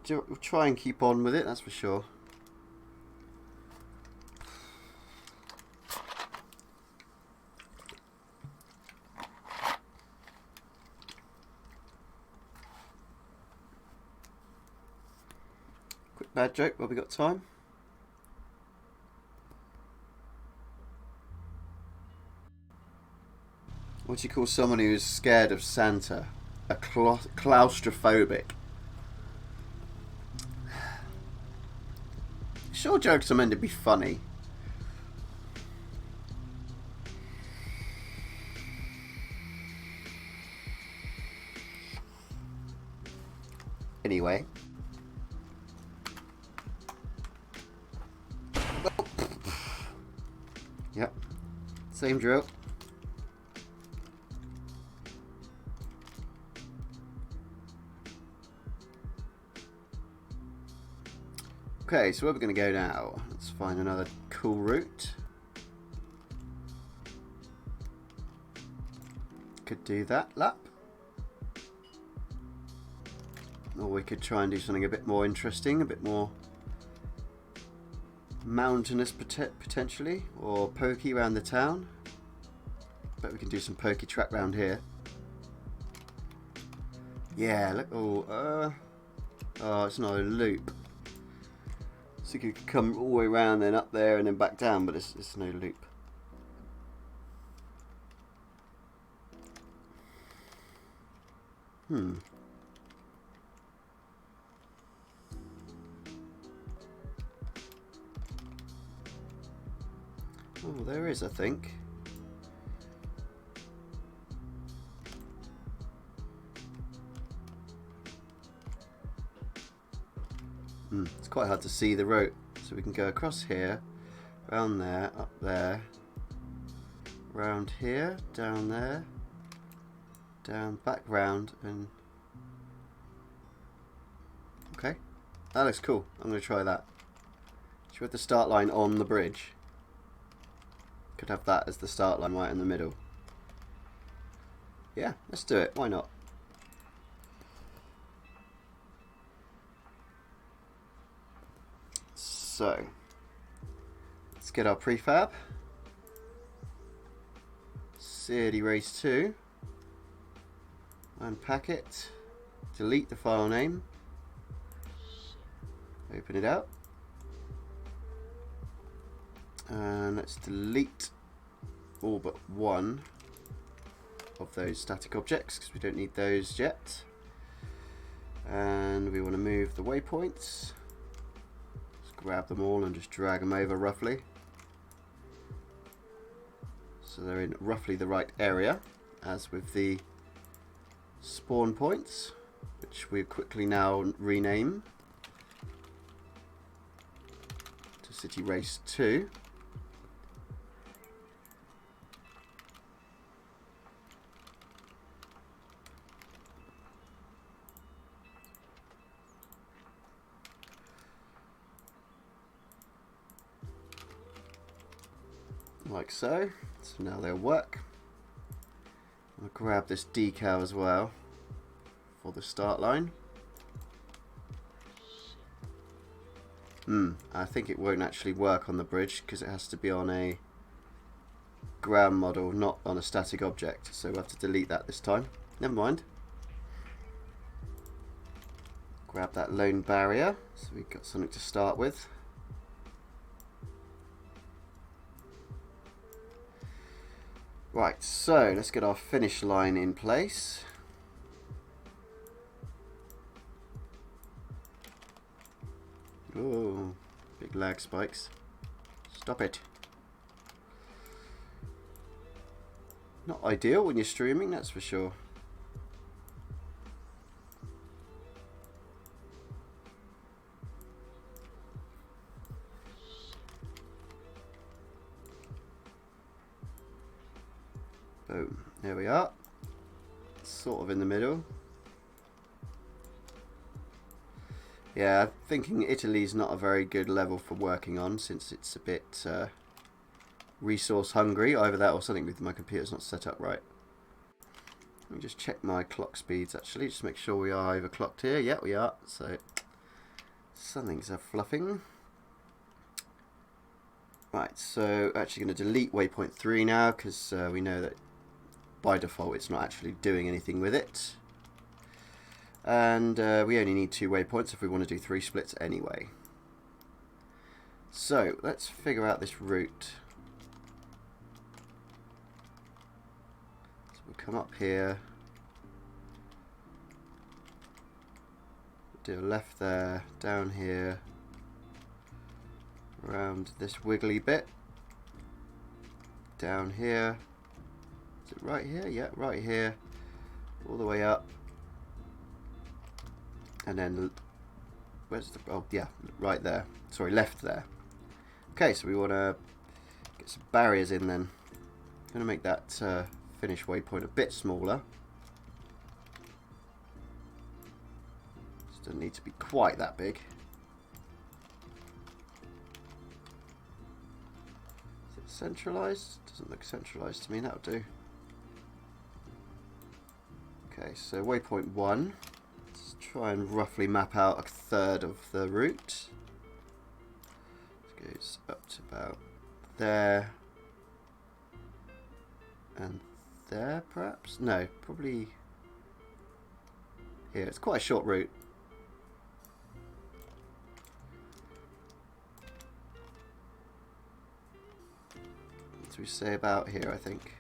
we'll try and keep on with it, that's for sure. Quick bad joke while we got time. What do you call someone who's scared of Santa? A claustrophobic. Sure, jokes are meant to be funny. Anyway. Yep. Same drill. Okay, so where are we going to go now? Let's find another cool route. Could do that lap. Or we could try and do something a bit more interesting, a bit more mountainous potentially, or pokey around the town. Bet we can do some pokey track round here. Yeah, look, oh, it's not a loop. So you could come all the way around, then up there, and then back down, but it's no loop. Oh, there is, I think. It's quite hard to see the road, so we can go across here, round there, up there, round here, down there, down, back round, and okay, that looks cool. I'm going to try that. Should we have the start line on the bridge? Could have that as the start line right in the middle. Yeah, let's do it. Why not? So, let's get our prefab. CD Race 2. Unpack it. Delete the file name. Open it out. And let's delete all but one of those static objects because we don't need those yet. And we want to move the waypoints. Grab them all and just drag them over roughly, so they're in roughly the right area, as with the spawn points, which we quickly now rename to City Race 2. Like so. So now they'll work. I'll grab this decal as well for the start line. I think it won't actually work on the bridge because it has to be on a ground model, not on a static object. So we'll have to delete that this time. Never mind. Grab that lone barrier so we've got something to start with. Right, so let's get our finish line in place. Oh, big lag spikes. Stop it. Not ideal when you're streaming, that's for sure. Boom, there we are. Sort of in the middle. Yeah, I'm thinking Italy's not a very good level for working on since it's a bit resource hungry. Either that or something with my computer's not set up right. Let me just check my clock speeds actually, just make sure we are overclocked here. Yeah, we are. So something's fluffing. Right, so actually going to delete waypoint 3 now because we know that by default it's not actually doing anything with it. And we only need 2 waypoints if we want to do 3 splits anyway. So let's figure out this route. So we'll come up here, do a left there, down here, around this wiggly bit, down here, is it right here? Yeah, right here, all the way up, and then where's the, oh yeah, right there, sorry, left there. Okay, so we want to get some barriers in then. I'm going to make that finish waypoint a bit smaller. Doesn't need to be quite that big. Is it centralized? Doesn't look centralized to me. That'll do. Okay, so waypoint 1. Let's try and roughly map out a third of the route. This goes up to about there. And there, perhaps? No, probably here. It's quite a short route. What do we say about here, I think?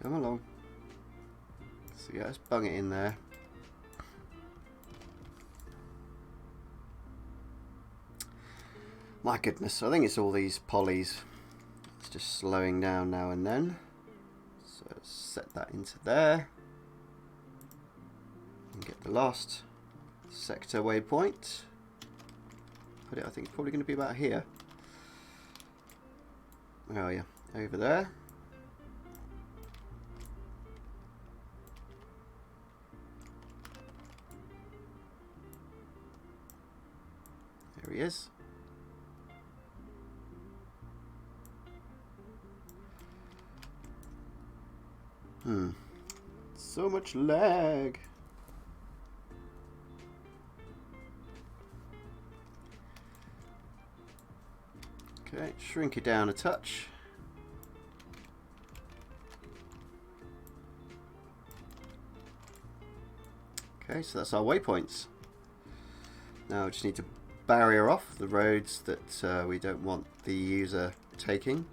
Come along. So yeah, let's bung it in there. My goodness, I think it's all these polys. It's just slowing down now and then. So let's set that into there. And get the last sector waypoint. Put it, I think it's probably going to be about here. Oh yeah, over there. There he is. So much lag. Okay, shrink it down a touch. Okay, so that's our waypoints. Now we just need to barrier off the roads that we don't want the user taking.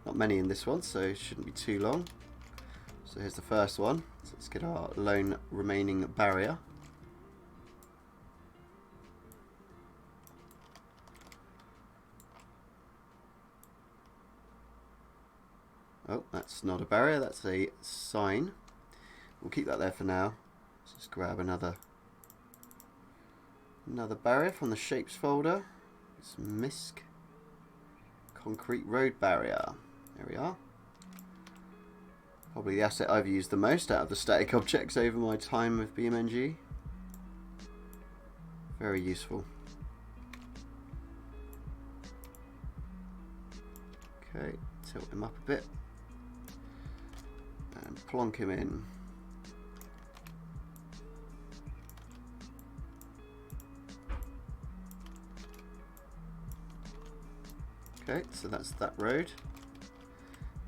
Not many in this one, so it shouldn't be too long. So here's the first one. So let's get our lone remaining barrier. Oh, that's not a barrier, that's a sign. We'll keep that there for now. Let's just grab another barrier from the shapes folder. It's MISC concrete road barrier. There we are. Probably the asset I've used the most out of the static objects over my time with BeamNG. Very useful. Okay, tilt him up a bit and plonk him in. Okay, so that's that road.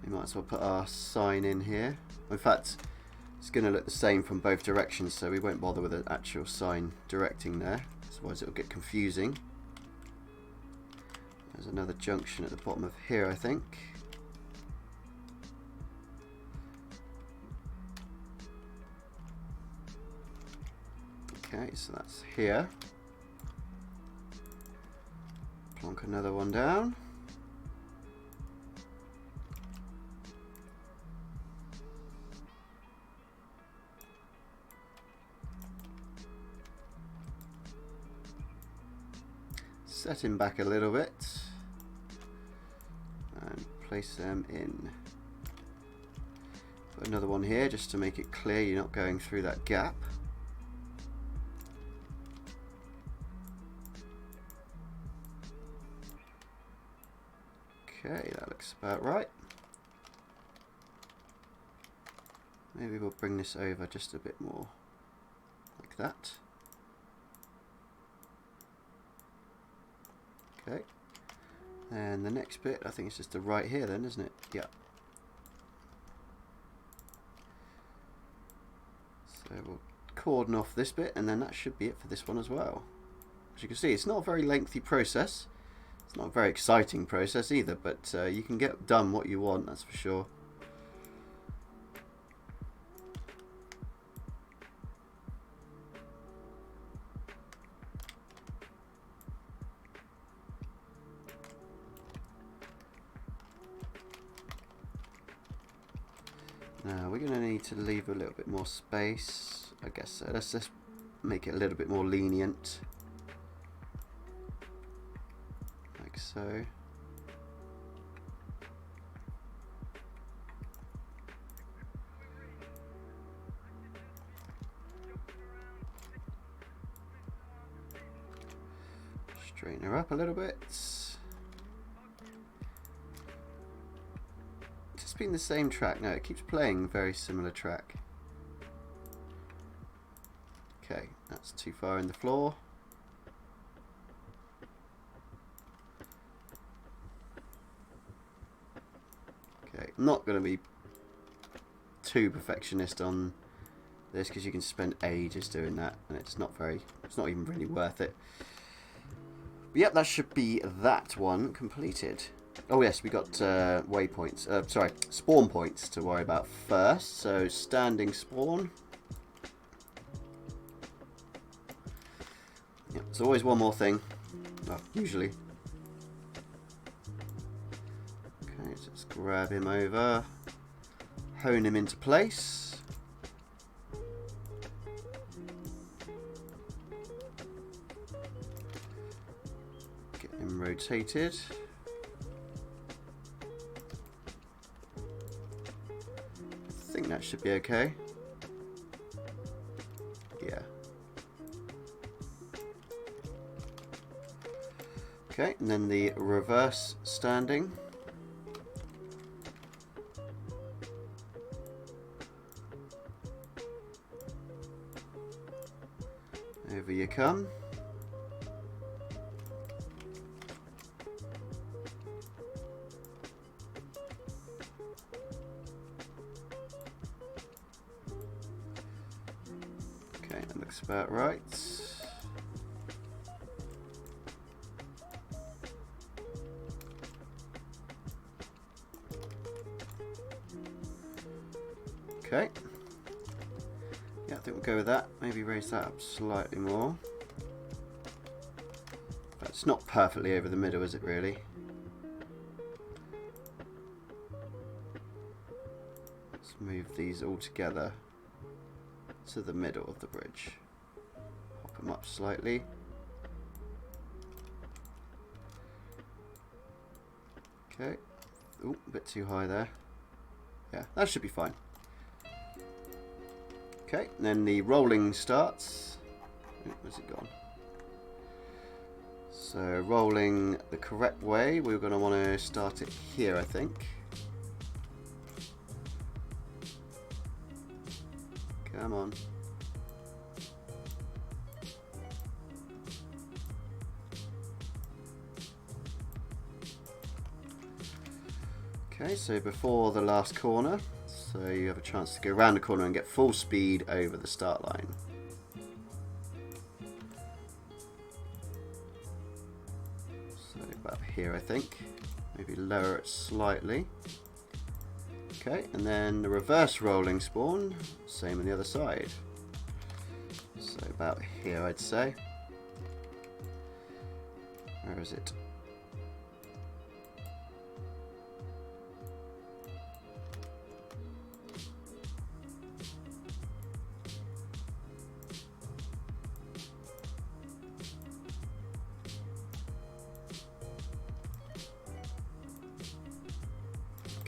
We might as well put our sign in here. In fact, it's going to look the same from both directions, so we won't bother with an actual sign directing there, otherwise it'll get confusing. There's another junction at the bottom of here, I think. Okay, so that's here. Plonk another one down. Set him back a little bit and place them in. Put another one here just to make it clear you're not going through that gap. Okay, that looks about right. Maybe we'll bring this over just a bit more like that. Okay, and the next bit, I think it's just the right here then, isn't it? Yeah. So we'll cordon off this bit, and then that should be it for this one as well. As you can see, it's not a very lengthy process. It's not a very exciting process either, but you can get done what you want, that's for sure. Now we're going to need to leave a little bit more space, I guess so. Let's just make it a little bit more lenient. Like so. Straighten her up a little bit. It's been the same track. No, it keeps playing very similar track. Okay, that's too far in the floor. Okay, I'm not going to be too perfectionist on this because you can spend ages doing that and it's not even really worth it. But yep, that should be that one completed. Oh yes, we got waypoints. Sorry, spawn points to worry about first. So standing spawn. Yep, there's always one more thing. Well, usually. Okay, so let's grab him over, hone him into place. Get him rotated. I think that should be okay. Yeah. Okay, and then the reverse standing. Over you come. That looks about right. Okay. Yeah, I think we'll go with that. Maybe raise that up slightly more. But it's not perfectly over the middle, is it really? Let's move these all together to the middle of the bridge. Pop them up slightly. Okay. Oh, a bit too high there. Yeah, that should be fine. Okay, and then the rolling starts. Oh, where's it gone? So rolling the correct way, we're going to want to start it here, I think. Come on. Okay, so before the last corner, so you have a chance to go around the corner and get full speed over the start line. So about here, I think. Maybe lower it slightly. Okay, and then the reverse rolling spawn, same on the other side. So about here, I'd say. Where is it?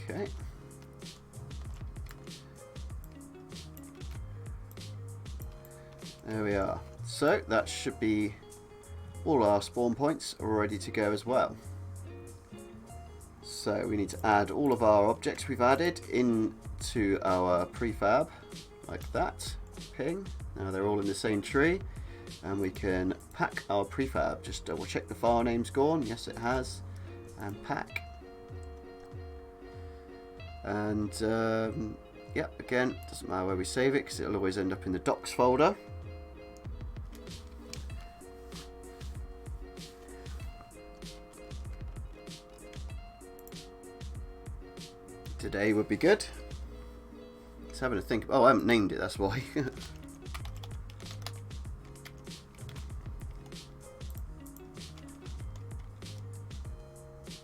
Okay. There we are. So that should be all our spawn points are ready to go as well. So we need to add all of our objects we've added into our prefab like that. Ping. Now they're all in the same tree and we can pack our prefab. Just double check the file name's gone. Yes, it has. And pack. And yeah, again, doesn't matter where we save it because it'll always end up in the docs folder. today would be good. Just having to think. Oh, I haven't named it, that's why.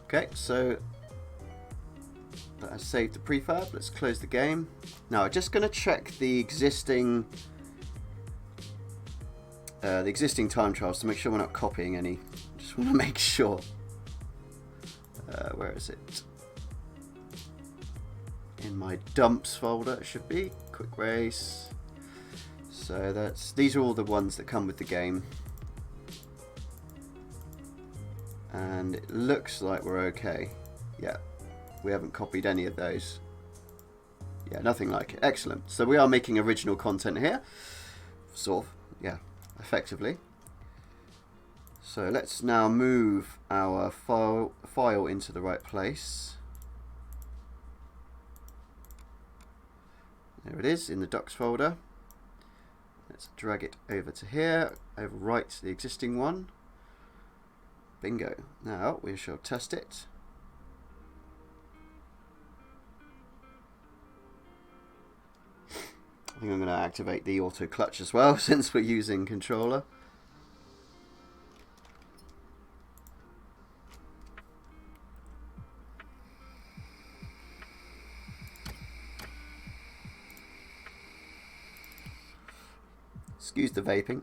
Okay, so I saved the prefab. Let's close the game. Now, I'm just going to check the existing time trials to make sure we're not copying any. Just want to make sure. Where is it? In my dumps folder, it should be. Quick race. So these are all the ones that come with the game. And it looks like we're okay. Yeah, we haven't copied any of those. Yeah, nothing like it. Excellent. So we are making original content here. Sort of, yeah, effectively. So let's now move our file into the right place. There it is, in the docs folder. Let's drag it over to here, overwrite the existing one. Bingo. Now we shall test it. I think I'm going to activate the auto clutch as well since we're using controller. Excuse the vaping.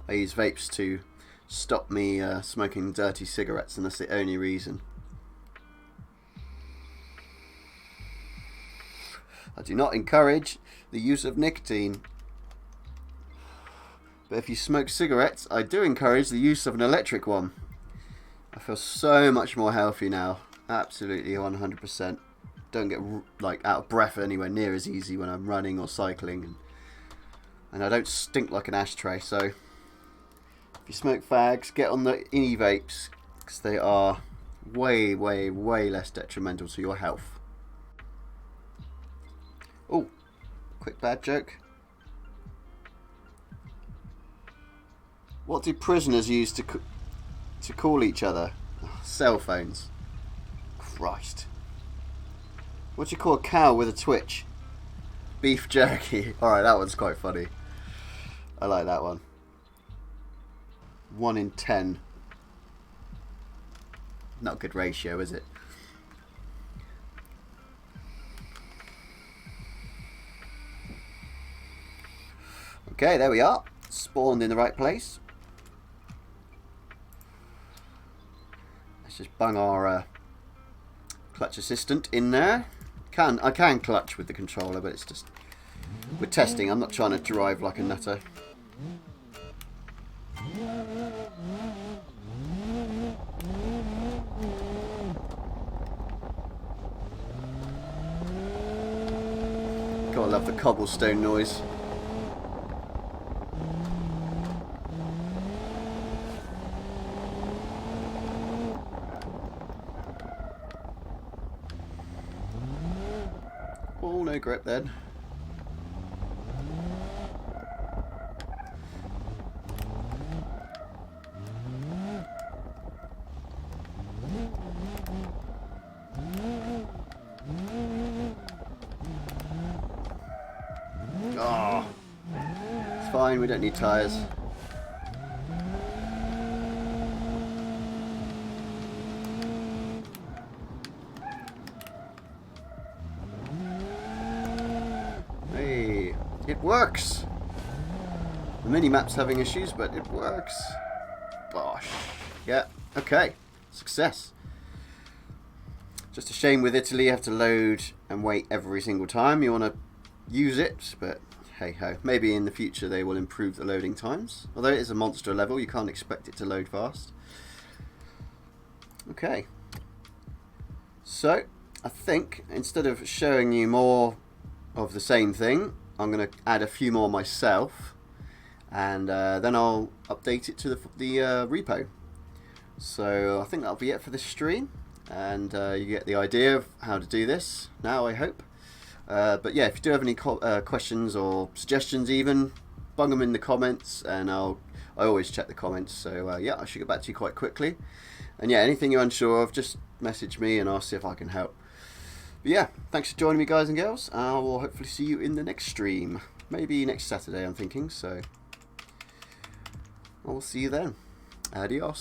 I use vapes to stop me smoking dirty cigarettes, and that's the only reason. I do not encourage the use of nicotine. But if you smoke cigarettes, I do encourage the use of an electric one. I feel so much more healthy now. Absolutely 100%. Don't get like out of breath anywhere near as easy when I'm running or cycling. And I don't stink like an ashtray, so... If you smoke fags, get on the e-vapes, because they are way, way, way less detrimental to your health. Oh, quick bad joke. What do prisoners use to call each other? Oh, cell phones. Christ. What do you call a cow with a twitch? Beef jerky. Alright, that one's quite funny. I like that one. 1 in 10. Not a good ratio, is it? Okay, there we are. Spawned in the right place. Let's just bung our clutch assistant in there. I can clutch with the controller, but it's just... We're testing. I'm not trying to drive like a nutter. Gotta love the cobblestone noise. Oh, no grip then. Oh, it's fine, we don't need tyres. Hey, it works! The mini-map's having issues, but it works. Gosh. Yeah, okay. Success. Just a shame with Italy, you have to load and wait every single time you want to use it, but hey ho. Maybe in the future they will improve the loading times. Although it is a monster level, you can't expect it to load fast. Okay. So, I think instead of showing you more of the same thing, I'm going to add a few more myself, and then I'll update it to the repo. So I think that'll be it for this stream. and you get the idea of how to do this now, I hope. But yeah, if you do have any questions or suggestions even, bung them in the comments, and I always check the comments, so yeah, I should get back to you quite quickly. And yeah, anything you're unsure of, just message me and I'll see if I can help. But yeah, thanks for joining me, guys and girls. I will hopefully see you in the next stream. Maybe next Saturday, I'm thinking, so I will see you then. Adios.